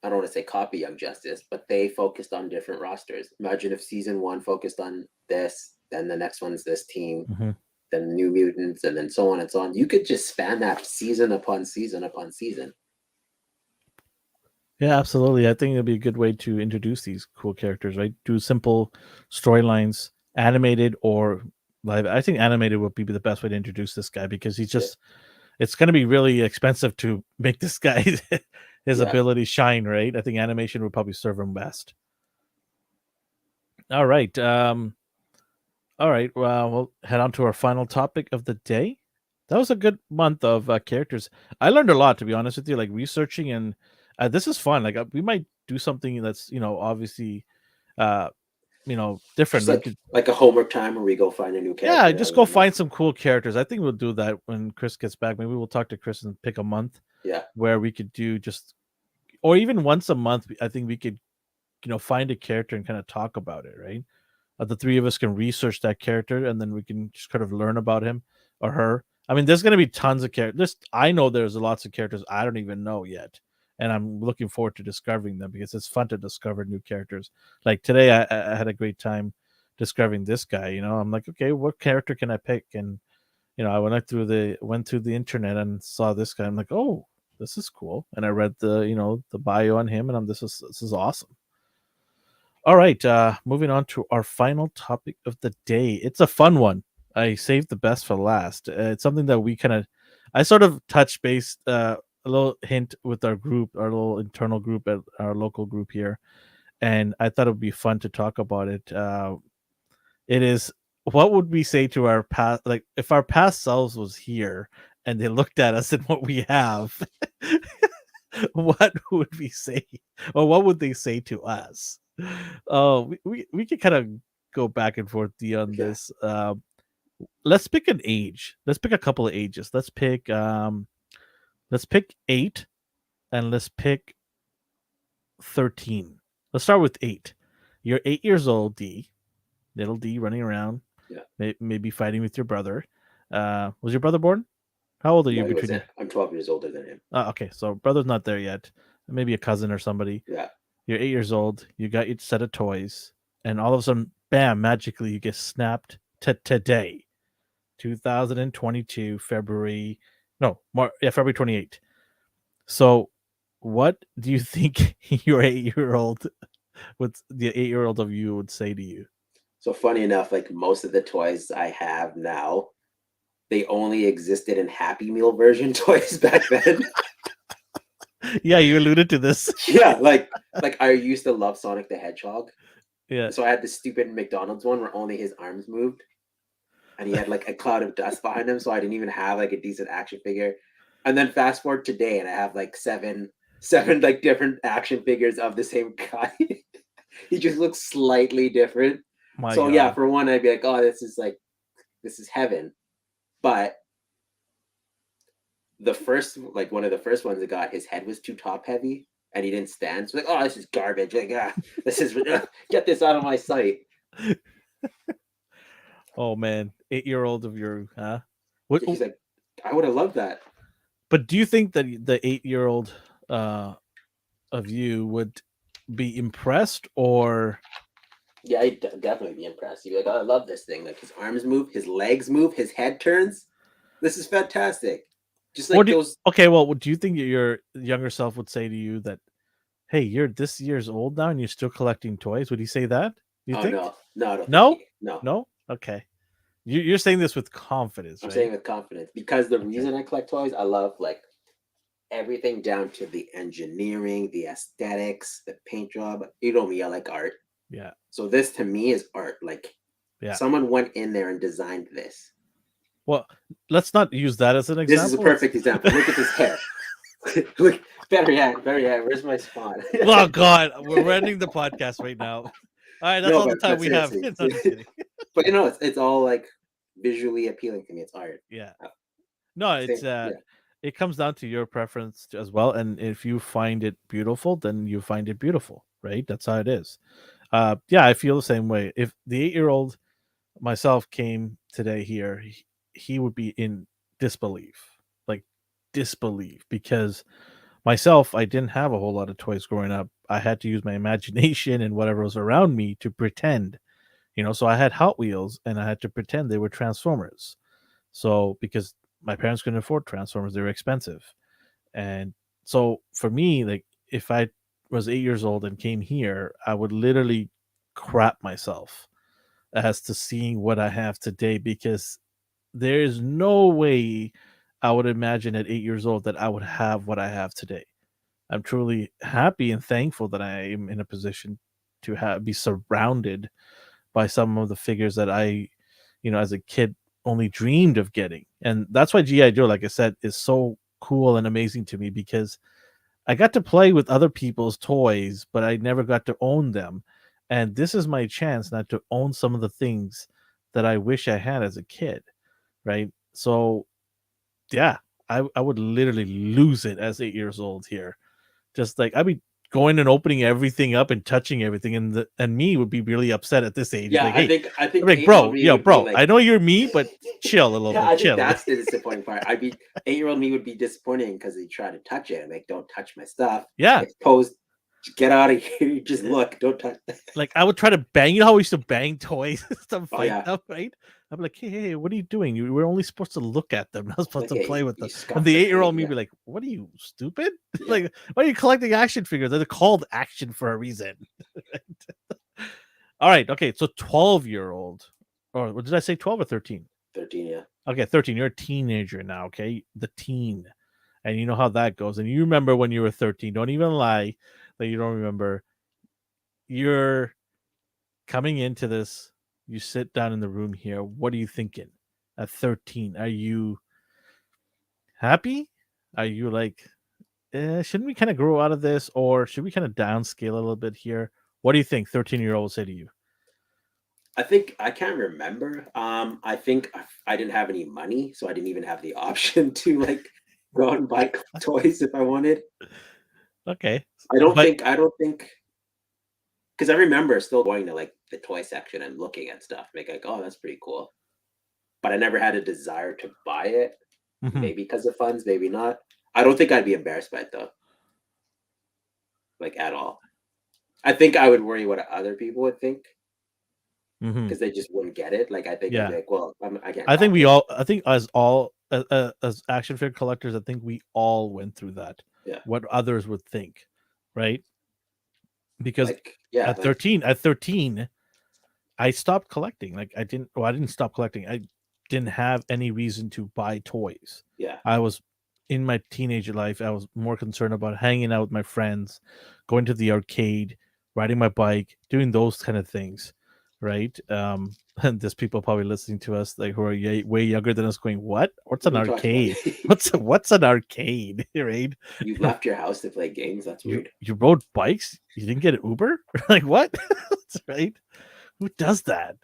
I don't want to say copy Young Justice, but they focused on different rosters. Imagine if season one focused on this, then the next one's this team, Hmm. then New Mutants, and then so on and so on. You could just span that season upon season upon season. Yeah, absolutely. I think it'd be a good way to introduce these cool characters, right? Do simple storylines, animated or live. I think animated would be the best way to introduce this guy, because he's Yeah. just it's going to be really expensive to make this guy his Yeah. ability shine, right? I think animation would probably serve him best. All right. All right. Well, we'll head on to our final topic of the day. That was a good month of characters. I learned a lot, to be honest with you, like researching, and this is fun. Like we might do something that's obviously uh different. Just We could, like a homework time where we go find a new yeah, character just and go then find some cool characters. I think we'll do that when Chris gets back. Maybe we'll talk to Chris and pick a month yeah. where we could do just, or even once a month. I think we could find a character and kind of talk about it, right? The three of us can research that character, and then we can just kind of learn about him or her. I mean, there's going to be tons of characters. I know there's lots of characters I don't even know yet, and I'm looking forward to discovering them, because it's fun to discover new characters. Like today, I had a great time discovering this guy. I'm like, okay, what character can I pick? And I went through the internet and saw this guy. I'm like, oh, this is cool. And I read the bio on him, and this is awesome. All right, moving on to our final topic of the day. It's a fun one. I saved the best for last. It's something that I sort of touched base, a little hint with our group, our little internal group at our local group here, and I thought it would be fun to talk about it. It is, what would we say to our past, like if our past selves was here and they looked at us and what we have, what would we say, or what would they say to us? Oh, we could kind of go back and forth on Yeah. this. let's pick an age. Let's pick a couple of ages. Let's pick 8 and let's pick 13. Let's start with 8. You're 8 years old, D. Little D running around, Yeah. maybe fighting with your brother. Was your brother born? How old are you No, he between you? wasn't. I'm 12 years older than him. Okay, so brother's not there yet. Maybe a cousin or somebody. Yeah. You're 8 years old. You got your set of toys, and all of a sudden, bam! Magically, you get snapped to today, 2022, February. No, February 28th. So, what do you think your 8-year-old would the 8-year-old of you would say to you? So funny enough, like most of the toys I have now, they only existed in Happy Meal version toys back then. Yeah, you alluded to this. Yeah, like I used to love Sonic the Hedgehog. Yeah. So I had this stupid McDonald's one where only his arms moved. And he had like a cloud of dust behind him, so I didn't even have like a decent action figure. And then fast forward today, and I have like seven like different action figures of the same guy. He just looks slightly different. My So yeah, God. for one, I'd be like, oh, this is heaven. But the first, like one of the first ones I got, his head was too top heavy and he didn't stand. So like, oh, this is garbage. Like, this is get this out of my sight. Oh man, 8-year-old of your What? He's like, I would have loved that. But do you think that the 8-year-old of you would be impressed, or Yeah, I'd definitely be impressed. You'd be like, oh, I love this thing. Like his arms move, his legs move, his head turns. This is fantastic. Just like those. okay, well, do you think your younger self would say to you that, hey, you're this years old now and you're still collecting toys? Would he say that? You Oh think? no, I don't think No, no. no. Okay, you're saying this with confidence, I'm right? saying with confidence because the Okay. reason I collect toys, I love like everything down to the engineering, the aesthetics, the paint job. You know me, I like art. Yeah, So this to me is art. Like yeah. someone went in there and designed this. Well, let's not use that as an This is a example. perfect example. Look at this hair. Look, better yet. Where's my spot? Oh God, we're ending the podcast right now. All right, that's No, all the time but we have. seriously, I'm just kidding. but it's all like visually appealing to me. It's art. Yeah. No, it's Yeah, it comes down to your preference as well, and if you find it beautiful, then you find it beautiful, right? That's how it is. Yeah, I feel the same way. If the 8-year-old myself came today here, he would be in disbelief, like disbelief, because myself, I didn't have a whole lot of toys growing up. I had to use my imagination and whatever was around me to pretend, So I had Hot Wheels, and I had to pretend they were Transformers. So because my parents couldn't afford Transformers, they were expensive. And so for me, like if I was 8 years old and came here, I would literally crap myself as to seeing what I have today, because there is no way I would imagine at 8 years old that I would have what I have today. I'm truly happy and thankful that I am in a position to be surrounded by some of the figures that I, as a kid only dreamed of getting. And that's why GI Joe, like I said, is so cool and amazing to me, because I got to play with other people's toys, but I never got to own them. And this is my chance not to own some of the things that I wish I had as a kid, right? So, yeah, I would literally lose it as 8 years old here. Just like I'd be going and opening everything up and touching everything, and me would be really upset at this age. yeah. Like, hey, I I'm think like, 8-year-old me would be bro, like, I know you're me, but chill a little yeah. bit, I think chill. that's the disappointing part. I'd be 8-year-old me would be disappointing because they try to touch it. I'm like, don't touch my stuff. Yeah, It's posed. Get out of here. Just look. Don't touch. like I would try to bang. You know how we used to bang toys and stuff, Oh fight yeah. them, right? I'm like, hey, what are you doing? You were only supposed to look at them, not supposed Like, to play hey, with them. you And scuffed the the 8-year-old paint. me Yeah. be like, what are you, stupid? Yeah. Like, why are you collecting action figures? They're called action for a reason. All right, okay, so 12-year-old, or what did I say, 12 or 13? 13. Yeah. Okay, 13. You're a teenager now, okay? The teen. And you know how that goes. And you remember when you were 13. Don't even lie that you don't remember. You're coming into this. You sit down in the room here. What are you thinking at 13? Are you happy? Are you like, shouldn't we kind of grow out of this? Or should we kind of downscale a little bit here? What do you think 13-year-olds say to you? I think I can't remember. I think I didn't have any money, so I didn't even have the option to like go out and buy toys if I wanted. Okay, I don't but think I don't think because I remember still going to like the toy section and looking at stuff, like, oh, that's pretty cool. But I never had a desire to buy it. mhm, Maybe because of funds, maybe not. I don't think I'd be embarrassed by it though, like at all. I think I would worry what other people would think mhm, because they just wouldn't get it. Like I think I'd be yeah. like, well, I can't I think rock we it. all. I think as action figure collectors, I think we all went through that. Yeah, What others would think, right? Because like yeah, like at 13, I stopped collecting. Like I didn't stop collecting. I didn't have any reason to buy toys. yeah. I was in my teenage life. I was more concerned about hanging out with my friends, going to the arcade, riding my bike, doing those kind of things, right? And there's people probably listening to us like who are way younger than us, going, "What? What's What an are you talking about? arcade? What's an arcade?" Right? You left your house to play games? That's weird. You rode bikes? You didn't get an Uber? Like what? Right? Who does that?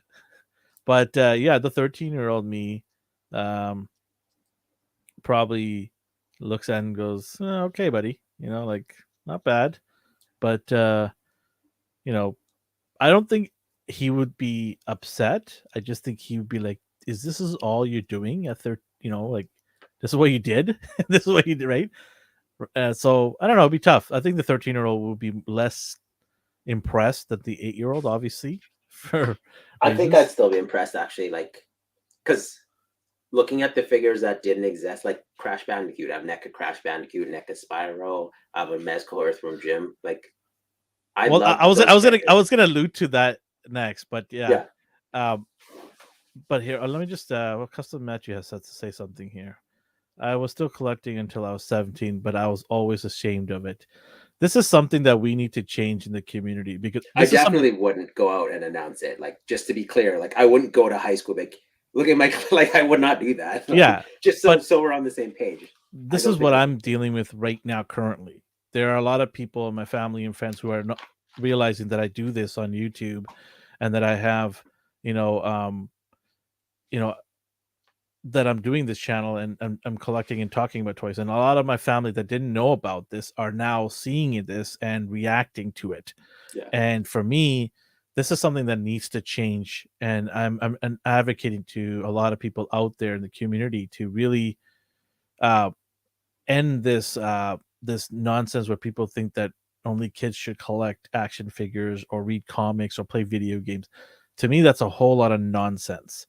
But yeah, the 13-year-old me um, probably looks at it and goes, "Okay, buddy, like not bad." But you know, I don't think he would be upset. I just think he would be like, "Is this is all you're doing at like this is what you did? This is what you did, right?" So I don't know. It'd be tough. I think the 13-year-old would be less impressed than the 8-year-old, obviously, for I think I'd reasons. still be impressed actually, like because looking at the figures that didn't exist, like Crash Bandicoot, I have NECA Crash Bandicoot, NECA Spyro, I have a Mezco Earthworm Jim. Like I Well, loved those I characters. was gonna allude to that next, but yeah. Yeah, Um, but here, let me just what custom Matthew has said to say something here. I was still collecting until I was 17, but I was always ashamed of it. This is something that we need to change in the community because I this is something. definitely wouldn't go out and announce it. Like just to be clear, like I wouldn't go to high school like look at my like I would not do that. Like Yeah, just but so we're on the same page. I this don't is think what I I'm could. dealing with right now currently. There are a lot of people in my family and friends who are not realizing that I do this on YouTube and that I have, you know, um, you know, that I'm doing this channel and I'm collecting and talking about toys. And a lot of my family that didn't know about this are now seeing this and reacting to it. Yeah. And for me, this is something that needs to change. And I'm advocating to a lot of people out there in the community to really uh, end this nonsense where people think that only kids should collect action figures or read comics or play video games. To me, that's a whole lot of nonsense.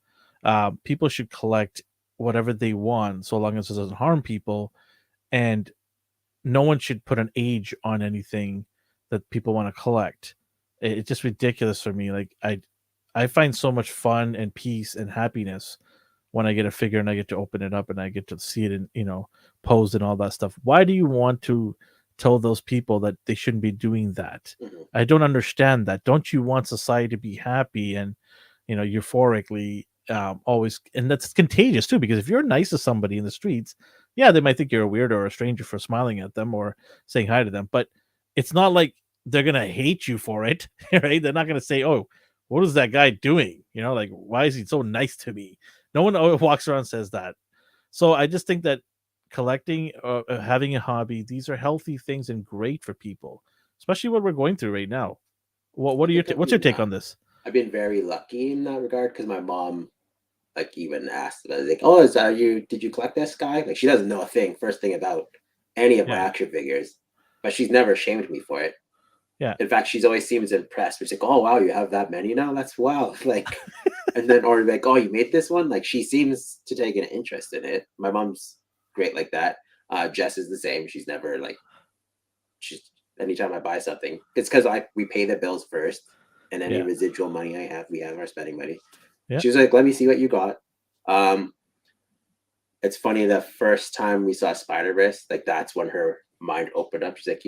People should collect whatever they want so long as it doesn't harm people, and no one should put an age on anything that people want to collect. It's just ridiculous for me. Like I find so much fun and peace and happiness when I get a figure and I get to open it up and I get to see it and posed and all that stuff. Why do you want to tell those people that they shouldn't be doing that? Hmm. I don't understand that. Don't you want society to be happy and euphorically always? And that's contagious too, because if you're nice to somebody in the streets, yeah, they might think you're a weirdo or a stranger for smiling at them or saying hi to them, but it's not like they're gonna hate you for it, right? They're not gonna say, "Oh, what is that guy doing?" Like, why is he so nice to me? No one walks around and says that. So I just think that collecting, having a hobby, these are healthy things and great for people, especially what we're going through right now. I What are think what's your take on this? I've been very lucky in that regard because my mom like even asked about it, like, oh, is that you? Did you collect this guy? Like she doesn't know a thing, first thing about any of my Yeah, action figures, but she's never shamed me for it. yeah, In fact, she's always seems impressed. She's like, oh wow, you have that many now? That's wow. Like, and then or like, oh, you made this one? Like she seems to take an interest in it. My mom's great like that. Jess is the same. She's never like she's anytime I buy something, it's because I we pay the bills first, and any yeah, residual money I have, we have our spending money. yeah. She was like, "Let me see what you got." Um, it's funny the first time we saw Spider-Verse, like that's when her mind opened up. She's like,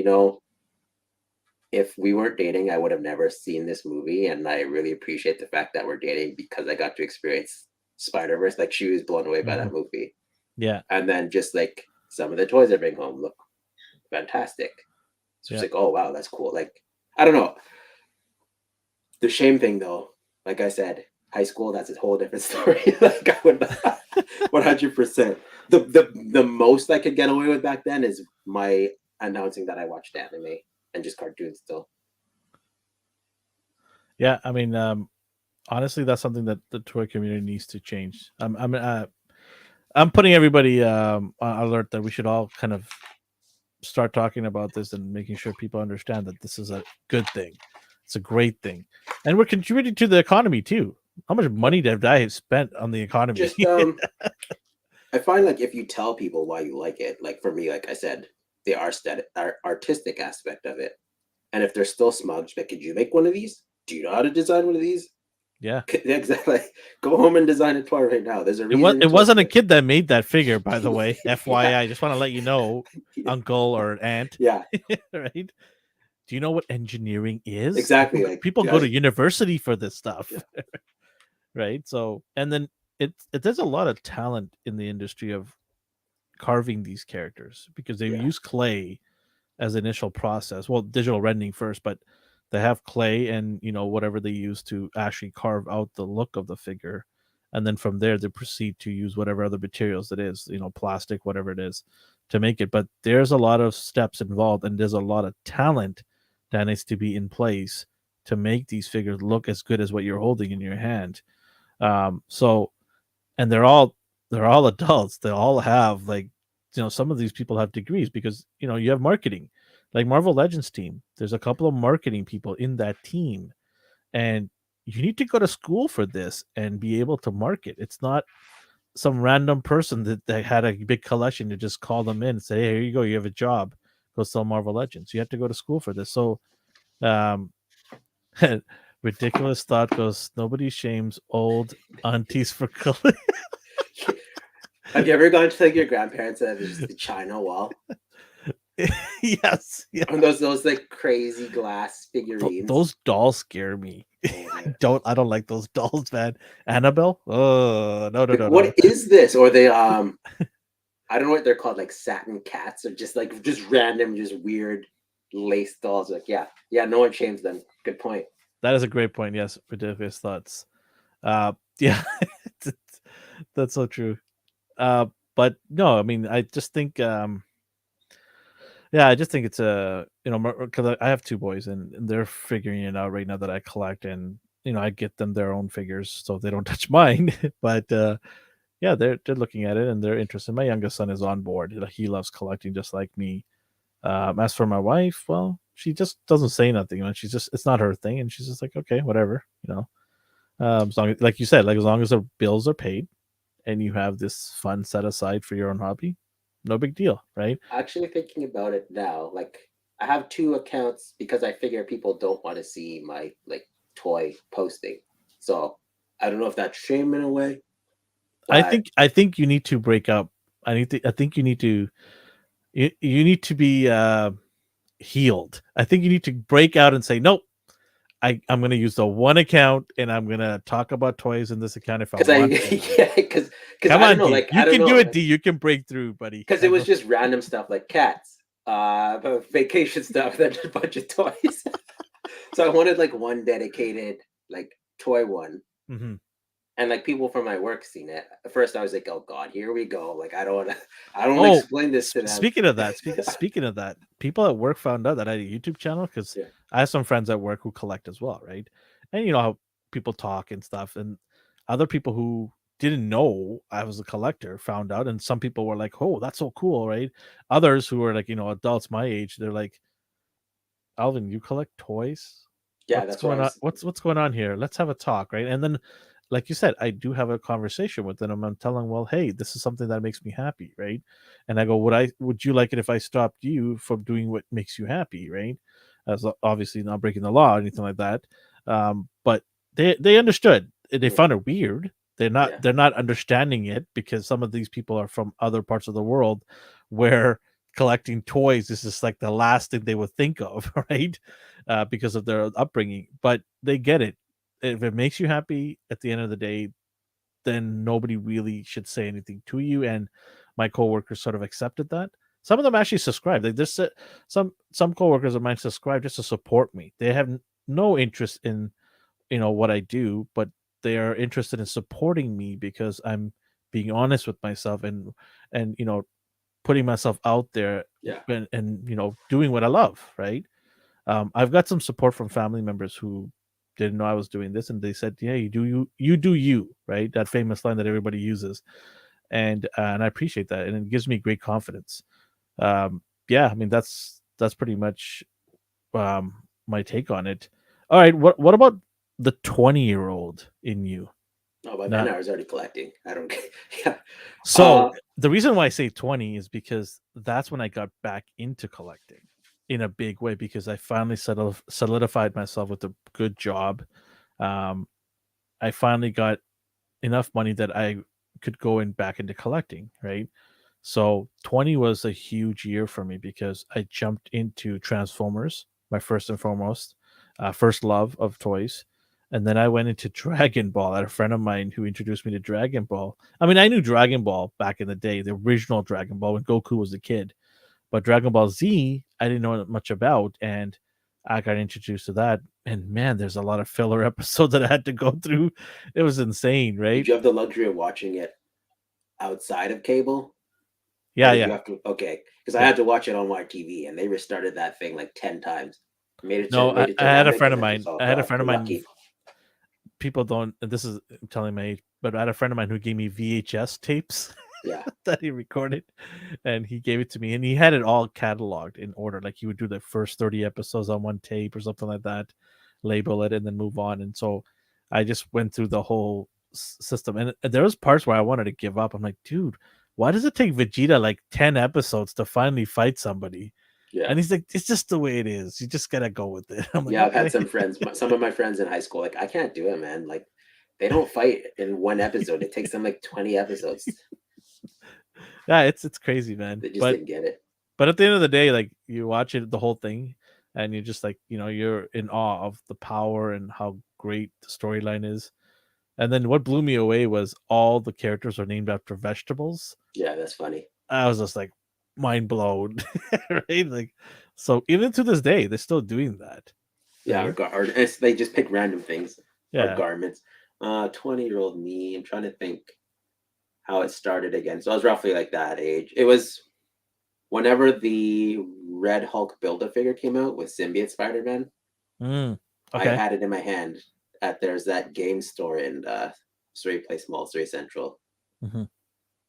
if we weren't dating, I would have never seen this movie, and I really appreciate the fact that we're dating because I got to experience Spider-Verse. Like she was blown away by Hmm. that movie, Yeah, and then just like some of the toys I bring home look fantastic. So she's yeah. like, "Oh wow, that's cool." Like I don't know. The shame thing though. like I said, high school, that's a whole different story. Like I would 100%. The most I could get away with back then is my announcing that I watched anime and just cartoons still. Yeah, I mean, honestly, that's something that the toy community needs to change. I'm putting everybody on alert that we should all kind of start talking about this and making sure people understand that this is a good thing. It's a great thing, and we're contributing to the economy too. How much money have I spent on the economy? Just I find like if you tell people why you like it, like for me, like I said, the artistic aspect of it, and if they're still smug, like, could you make one of these? Do you know how to design one of these? Yeah, Exactly. Go home and design a toy right now. There's a it was. reason It to wasn't a it. kid that made that figure, by the way. Yeah, FYI, just want to let you know, uncle or aunt, yeah, right? Do you know what engineering is? exactly. Like, People go to university for this stuff, right? So, and then there's a lot of talent in the industry of carving these characters because they yeah, use clay as initial process. Well, digital rendering first, but they have clay and whatever they use to actually carve out the look of the figure, and then from there they proceed to use whatever other materials it is, plastic, whatever it is, to make it. But there's a lot of steps involved, and there's a lot of talent that needs to be in place to make these figures look as good as what you're holding in your hand. So, and they're all adults. They all have like some of these people have degrees because you have marketing, like Marvel Legends team. There's a couple of marketing people in that team, and you need to go to school for this and be able to market. It's not some random person that had a big collection to just call them in and say, hey, here you go, you have a job, go sell Marvel Legends. You have to go to school for this. So um ridiculous thought goes, nobody shames old aunties for color. Have you ever gone to like your grandparents and there's just the China wall? Yes, yeah. And those like crazy glass figurines. Those dolls scare me. Oh, I don't like those dolls, man. Annabelle? Oh, no, no, like, no, what no. is this? Or they I don't know what they're called, like satin cats, or just random, just weird lace dolls. Like, yeah, no one shames them. Good point. That is a great point. Yes, ridiculous thoughts. Yeah, that's so true. Uh, but no, I mean, I just think, yeah, I just think it's because I have two boys and they're figuring it out right now that I collect, and I get them their own figures so they don't touch mine. But yeah, they're looking at it and they're interested. My youngest son is on board. He loves collecting just like me. As for my wife, well, she just doesn't say nothing. She's just, it's not her thing, and she's just like, okay, whatever. As long as, like you said, like as long as the bills are paid and you have this fund set aside for your own hobby, no big deal, right? Actually, thinking about it now, like I have two accounts because I figure people don't want to see my like toy posting. So I don't know if that's shame in a way, but I think you need to break up. I think you need to be healed. I think you need to break out and say, nope, I'm going to use the one account and I'm going to talk about toys in this account if I because I want to. yeah, because Come I don't on, know, D. like You I don't can know, do it, like D. You can break through, buddy. because it was just random stuff like cats, vacation stuff, then a bunch of toys. So I wanted like one dedicated like toy one. Mm-hmm. And like people from my work seen it. At first I was like, oh God, here we go. Like I don't wanna I don't wanna Oh, explain this to them. speaking of that, people at work found out that I had a YouTube channel because Yeah. I have some friends at work who collect as well, right? And you know how people talk and stuff, and other people who didn't know I was a collector found out, and some people were like, "Oh, that's so cool," right? Others who were like, adults my age, they're like, "Alvin, you collect toys? Yeah, What's that's what I going on? was What's going on here? Let's have a talk, right?" And then, like you said, I do have a conversation with them. I'm telling, well, hey, this is something that makes me happy, right? And I go, would you like it if I stopped you from doing what makes you happy, right? As obviously not breaking the law or anything like that. But they understood. They found it weird. They're not yeah. they're not understanding it because some of these people are from other parts of the world where collecting toys is just like the last thing they would think of, right? Because of their upbringing. But they get it. If it makes you happy at the end of the day, then nobody really should say anything to you. And my coworkers sort of accepted that. Some of them actually subscribed. Like this, some coworkers of mine subscribe just to support me. They have no interest in what I do, but they are interested in supporting me because I'm being honest with myself and putting myself out there Yeah. and doing what I love, right? I've got some support from family members who didn't know I was doing this, and they said, "Yeah, you do you," right? That famous line that everybody uses, and I appreciate that, and it gives me great confidence. Yeah, I mean that's pretty much my take on it. All right, what about the 20-year-old in you? Oh, by then Now, I was already collecting. I don't. Yeah. so the reason why I say 20 is because that's when I got back into collecting in a big way because I finally solidified myself with a good job. Um, I finally got enough money that I could go in back into collecting, right? So 20 was a huge year for me because I jumped into Transformers, my first and foremost, first love of toys. And then I went into Dragon Ball. I had a friend of mine who introduced me to Dragon Ball. I mean, I knew Dragon Ball back in the day, the original Dragon Ball when Goku was a kid. But Dragon Ball Z, I didn't know much about. And I got introduced to that. And man, there's a lot of filler episodes that I had to go through. It was insane, did right? you have the luxury of watching it outside of cable, or Yeah, did you yeah, have to? Okay, because I yeah. had to watch it on my TV, and they restarted that thing like 10 times. No, Made it I to had a Namek, friend and of then just mine. oh I had a god, friend of you're mine. lucky. People don't. This is telling my age, but I had a friend of mine who gave me VHS tapes Yeah, that he recorded, and he gave it to me, and he had it all cataloged in order. Like he would do the first 30 episodes on one tape or something like that, label it, and then move on. And so I just went through the whole system, and there was parts where I wanted to give up. I'm like, dude, why does it take Vegeta like 10 episodes to finally fight somebody? yeah, And he's like, it's just the way it is. You just gotta go with it. I'm like, yeah. I've had okay. some friends, some of my friends in high school, like I can't do it, man. Like they don't fight in one episode. It takes them like 20 episodes. Yeah, it's crazy, man. They just But didn't get it. at the end of the day, like you watch it the whole thing, and you're just like, you're in awe of the power and how great the storyline is. And then what blew me away was all the characters are named after vegetables. Yeah, that's funny. I was just like mind blown, right? Like, so even to this day, they're still doing that, Yeah, right? or they just pick random things or Yeah. garments. 20-year-old me. I'm trying to think how it started again. So I was roughly like that age. It was whenever the Red Hulk Build-A-Figure came out with Symbiote Spider-Man. Mm, I okay. had it in my hand at there's that game store in Surrey Place Mall, Surrey Central, Hmm.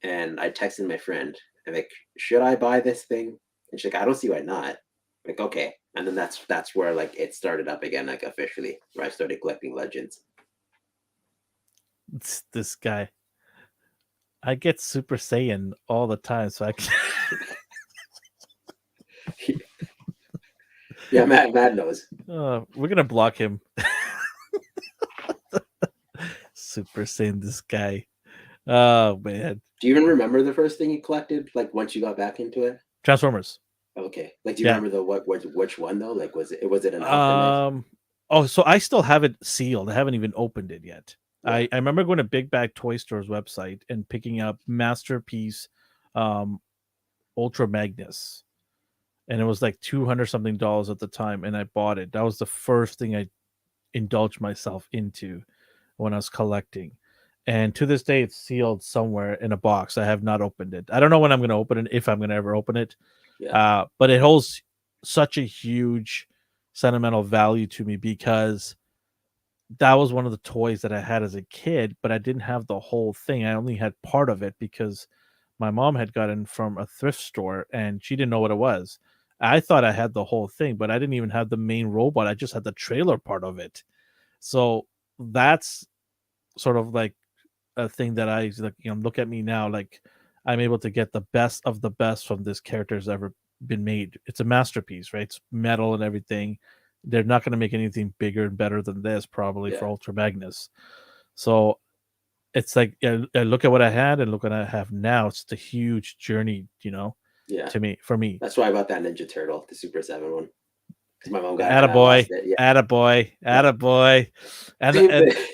and I texted my friend and like, should I buy this thing? And she's like, I don't see why not. Like, okay, and then that's where like it started up again, like officially, where I started collecting Legends. It's this guy. I get Super Saiyan all the time, so I can. Yeah, Matt knows. We're gonna block him. Super Saiyan, this guy. Oh man, Do you even remember the first thing you collected? Like once you got back into it? Transformers. Okay. Like, do you Yeah. remember the which one though? Like, was it an Optimus? Um. Oh, so I still have it sealed. I haven't even opened it yet. Yeah, I remember going to Big Bag Toy Store's website and picking up Masterpiece, um, Ultra Magnus, and it was like $200 something at the time, and I bought it. That was the first thing I indulged myself into when I was collecting. And to this day, it's sealed somewhere in a box. I have not opened it. I don't know when I'm going to open it, if I'm going to ever open it. yeah, But it holds such a huge sentimental value to me because that was one of the toys that I had as a kid, but I didn't have the whole thing. I only had part of it because my mom had gotten from a thrift store and she didn't know what it was. I thought I had the whole thing, but I didn't even have the main robot. I just had the trailer part of it. So that's sort of like a thing that I like, look at me now, like I'm able to get the best of the best from this character's ever been made. It's a masterpiece, right? It's metal and everything. They're not going to make anything bigger and better than this, probably yeah, for Ultra Magnus. So it's like I look at what I had and look what I have now. It's a huge journey, yeah. to me for me. That's why I bought that Ninja Turtle, the Super 7 one, because my mom got it and I lost Attaboy, it. Yeah, attaboy, yeah. attaboy, Same and thing.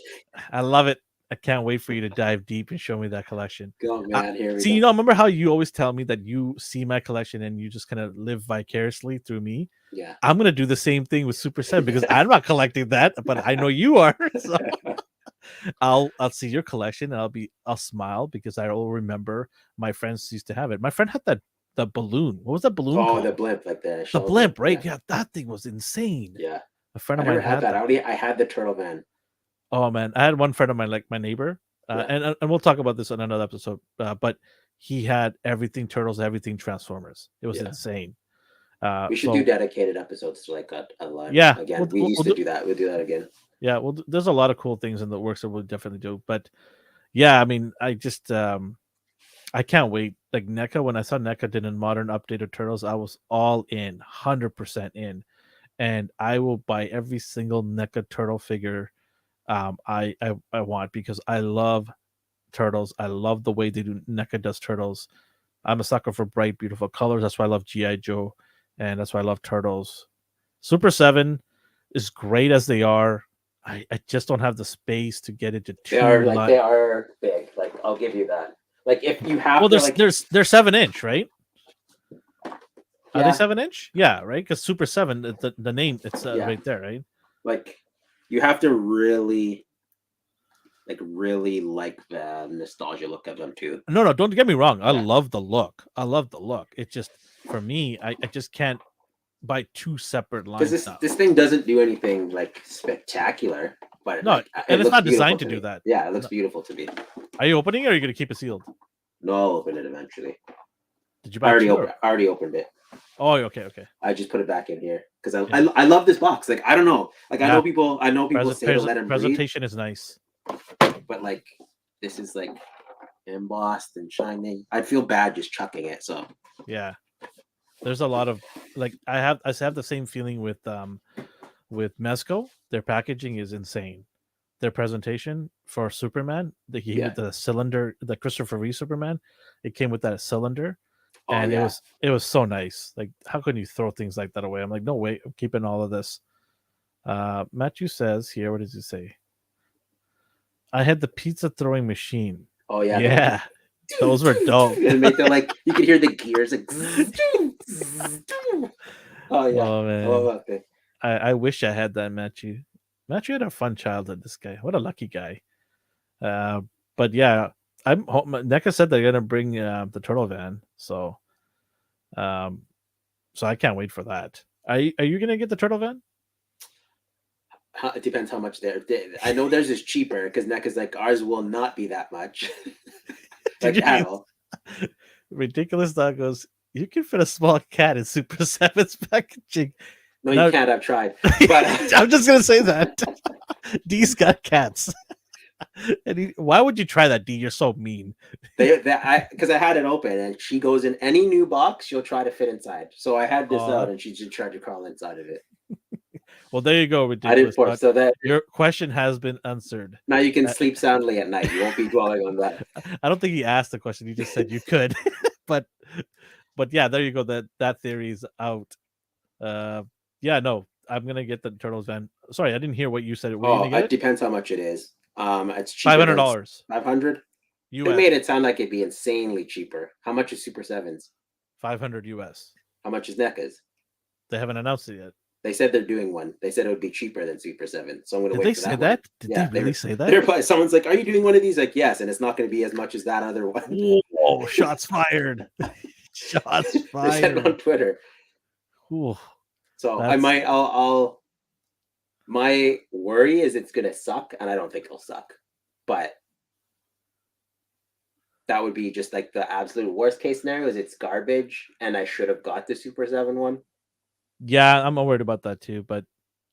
I love it. I can't wait for you to dive deep and show me that collection. Go man, here we See, go. remember how you always tell me that you see my collection and you just kind of live vicariously through me? Yeah. I'm gonna do the same thing with Super 7 because I'm not collecting that, but I know you are. So I'll see your collection and I'll smile because I will remember my friends used to have it. My friend had the balloon. What was that balloon Oh, called? the blimp, like the The shell blimp, blimp. right? Yeah. Yeah, that thing was insane. Yeah. A friend I of never mine had had that. that. I had the turtle van. Oh man, I had one friend of mine, like my neighbor, Yeah. and we'll talk about this on another episode. But he had everything turtles, everything Transformers. It was Yeah. insane. We should do So dedicated episodes to like a line. yeah, Again, we used to do that. We'll do that again. yeah. Well, there's a lot of cool things in the works that we'll definitely do. But yeah, I mean, I just I can't wait. Like NECA, when I saw NECA did a modern update of Turtles, I was all in, 100% in, and I will buy every single NECA turtle figure I want because I love turtles. I love the way they do NECA does turtles. I'm a sucker for bright, beautiful colors. That's why I love GI Joe, and that's why I love turtles. Super 7 is great as they are. I just don't have the space to get into They too are like much. they are big. Like I'll give you that. Like if you have Well, to like they're 7 inch, right? Are they yeah 7 inch? Yeah, right. Because Super 7, the name it's yeah right there, right? like you have to really like the nostalgia look of them too. No, don't get me wrong. I Yeah. love the look. I love the look. It's just for me, I just can't buy two separate Because lines this now. this thing doesn't do anything like spectacular, but No, like and it it's looks not beautiful designed to to do me. that. Yeah, it looks No. beautiful to me. Are you opening it or are you going to keep it sealed? No, I'll open it eventually. Did you I buy two? Or? already opened it. Oh, okay. I just put it back in here because Yeah. I love this box. Like I don't know. Like Yeah. I know people say to let him breathe, Presentation is nice. but like this is like embossed and shining. I'd feel bad just chucking it. So Yeah. There's a lot of like I have the same feeling with Mezco. Their packaging is insane. Their presentation for Superman, they gave it the cylinder, the Christopher Reeve Superman. It came with that cylinder, and it was so nice. Like, how can you throw things like that away? I'm like, no way, I'm keeping all of this. Matthew says here, what does he say? I had the pizza throwing machine. oh yeah, Yeah, those were dope. And make them like you could hear the gears like. Oh yeah, Oh I love man, that thing. I wish I had that, Matthew. Matthew had a fun childhood. This guy, what a lucky guy. But yeah, I'm. NECA said they're gonna bring the turtle van, so so I can't wait for that. Are you gonna get the turtle van? It depends how much they're. I know theirs is cheaper because NECA's like ours will not be that much. Like at all. Ridiculous dog goes. You can fit a small cat in Super 7's packaging. No, you can't. I've tried, but I'm just gonna say that D's got cats. And why would you try that, D? You're so mean. because I had it open and she goes in any new box, she'll try to fit inside. So I had this out and she just tried to crawl inside of it. Well, there you go, I ridiculous. didn't force so that your question has been answered. now you can sleep soundly at night. You won't be dwelling on that. I don't think he asked the question. He just said you could, but yeah, there you go. That theory is out. Yeah, no, I'm gonna get the Turtles van. Sorry, I didn't hear what you said. It depends how much it is. It's $500. 500. They made it sound like it'd be insanely cheaper. How much is Super 7's? 500 US. How much is NECA's? They haven't announced it yet. They said they're doing one. They said it would be cheaper than Super 7. So I'm going to wait for that. That? Did they really say that? Someone's like, "Are you doing one of these?" Like, yes, and it's not going to be as much as that other one. Whoa! Shots fired! Shots fired! They said it on Twitter. Ooh, so I might. I'll. My worry is it's going to suck, and I don't think it'll suck, but that would be just like the absolute worst case scenario. Is it's garbage, and I should have got the Super 7 one. Yeah, I'm worried about that too, but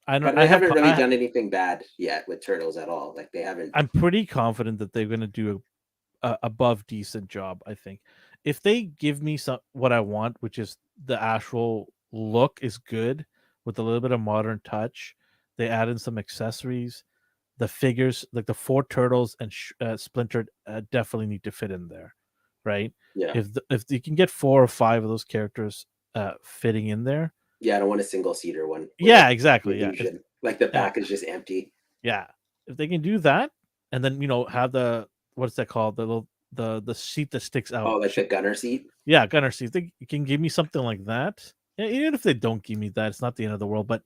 I don't. But I haven't really done anything bad yet with Turtles at all. Like they haven't. I'm pretty confident that they're going to do a above decent job. I think if they give me what I want, which is the actual look is good with a little bit of modern touch, they add in some accessories. The figures, like the 4 turtles and Splinter, definitely need to fit in there, right? Yeah. If you can get 4 or 5 of those characters fitting in there. Yeah, I don't want a single seater one. Yeah, exactly. Yeah, like the back is just empty. Yeah, if they can do that, and then have the what's that called, the seat that sticks out. Oh, like the gunner seat. Yeah, gunner seat. They can give me something like that. even if they don't give me that, it's not the end of the world. But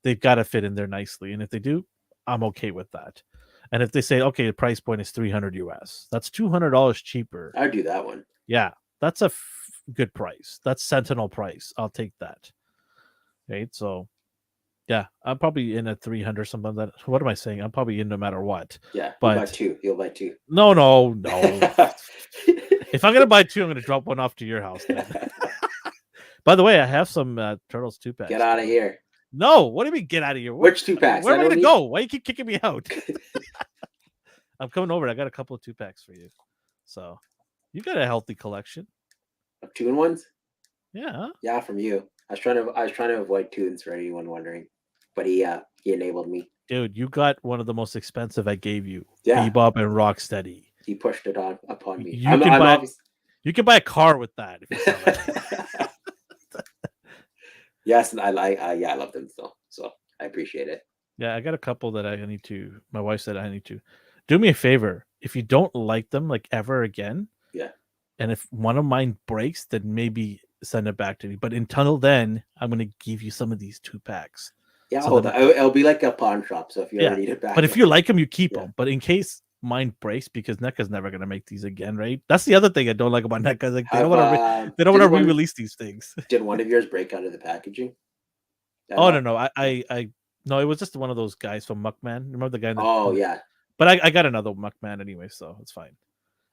they've got to fit in there nicely, and if they do, I'm okay with that. And if they say, okay, the price point is $300 US, that's $200 cheaper. I'd do that one. Yeah, that's a good price. That's Sentinel price. I'll take that. Right, so yeah, I'm probably in at 300 something. That what am I saying? I'm probably in no matter what. Yeah, but you buy two. You'll buy two. No. If I'm gonna buy two, I'm gonna drop one off to your house. Then. By the way, I have some Turtles 2-packs. Get out of here. No, what do you mean get out of here? Which 2-packs? Where am I gonna go? Why you keep kicking me out? I'm coming over. I got a couple of 2-packs for you. So you got a healthy collection. Of 2-in-1s? Yeah. Yeah, from you. I was trying to avoid 2-ins for anyone wondering. But he enabled me. Dude, you got one of the most expensive I gave you. Yeah. Bebop and Rocksteady. He pushed it upon me. You can buy a car with that if you sell it. Yes, and I love them still. So I appreciate it. Yeah, I got a couple that I need to. My wife said I need to. Do me a favor. If you don't like them like ever again, yeah. And if one of mine breaks, then maybe send it back to me. But until then, I'm gonna give you some of these 2-packs. Yeah, so it'll be like a pawn shop. So if you ever need it back, but if you like them, you keep them. But in case mine breaks, because NECA's never gonna make these again, right? That's the other thing I don't like about NECA. Like they don't want to re-release these things. Did one of yours break out of the packaging? Oh no, I no, it was just one of those guys from Muckman. Remember the guy? Yeah. But I got another Muckman anyway, so it's fine.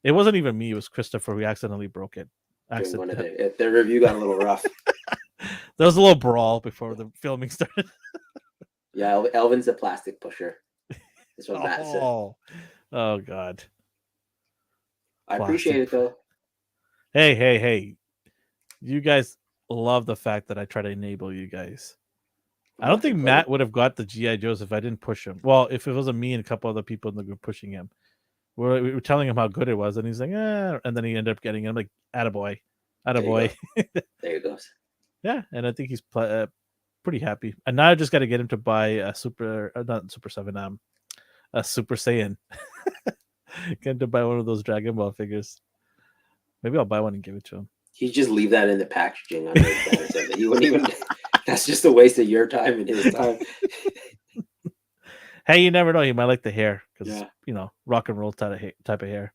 It wasn't even me; it was Christopher who accidentally broke it. Their review got a little rough. There was a little brawl before the filming started. Yeah, Elvin's a plastic pusher. That's what Matt said. Oh God. I appreciate it though. Hey. You guys love the fact that I try to enable you guys. I don't think Matt would have got the GI Joes if I didn't push him. Well, if it wasn't me and a couple other people in the group pushing him. We were telling him how good it was, and he's like, and then he ended up getting it. I'm like, attaboy. There he goes. Yeah, and I think he's pretty happy. And now I just got to get him to buy a not Super 7, a Super Saiyan. Get him to buy one of those Dragon Ball figures. Maybe I'll buy one and give it to him. You just leave that in the packaging. You wouldn't even. That's just a waste of your time and his time. Hey, you never know. He might like the hair because rock and roll type of hair.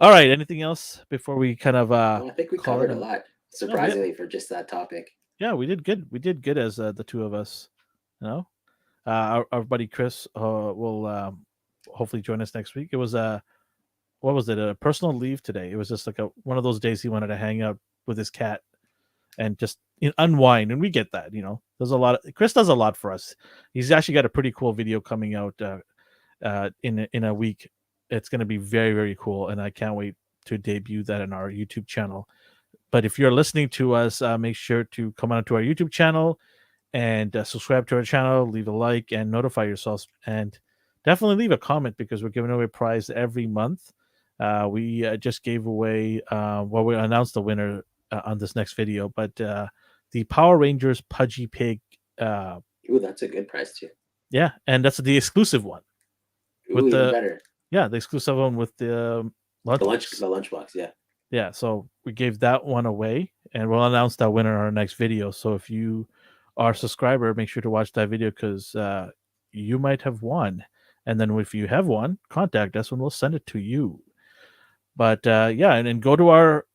All right. Anything else before we kind of? I think we covered a lot. Surprisingly, for just that topic. Yeah, we did good. We did good as the two of us. Our buddy Chris will hopefully join us next week. It was what was it? A personal leave today. It was just like one of those days he wanted to hang out with his cat and just unwind, and we get that. There's a lot. Chris does a lot for us. He's actually got a pretty cool video coming out in a week. It's going to be very, very cool, and I can't wait to debut that in our YouTube channel. But if you're listening to us, make sure to come on to our YouTube channel and subscribe to our channel, leave a like, and notify yourselves, and definitely leave a comment because we're giving away a prize every month. We just gave away, we announced the winner on this next video, but the Power Rangers Pudgy Pig. Ooh, that's a good prize too. Yeah, and that's the exclusive one. Ooh, with even better. Yeah, the exclusive one with the lunchbox. Yeah. Yeah, so we gave that one away, and we'll announce that winner in our next video. So if you are a subscriber, make sure to watch that video because you might have won. And then if you have won, contact us and we'll send it to you. But and then go to our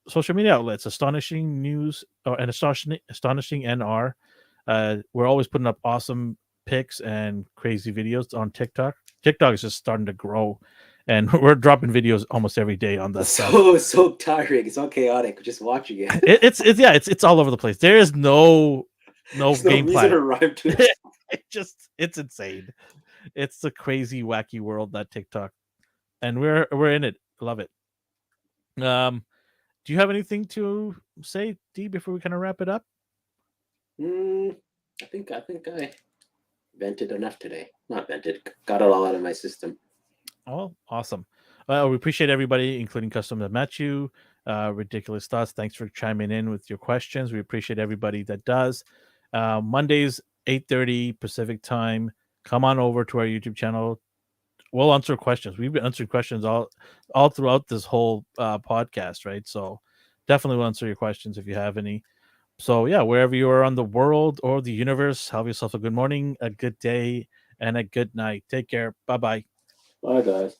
social media outlets, Astonishing News and Astonishing NR. We're always putting up awesome pics and crazy videos on TikTok. TikTok is just starting to grow, and we're dropping videos almost every day on that. So tiring. It's so chaotic just watching it. It's all over the place. There is no game plan. Rhyme to it. It's insane. It's a crazy, wacky world, that TikTok, and we're in it. Love it. Do you have anything to say, D, before we kind of wrap it up? I think I vented enough today. Not vented. Got it all out of my system. Oh, awesome. Well, we appreciate everybody, including Custom that met you. Ridiculous Thoughts. Thanks for chiming in with your questions. We appreciate everybody that does. Mondays, 8:30 Pacific time. Come on over to our YouTube channel. We'll answer questions. We've been answering questions all throughout this whole podcast, right? So definitely we'll answer your questions if you have any. So yeah, wherever you are on the world or the universe, have yourself a good morning, a good day, and a good night. Take care. Bye bye. Bye, guys.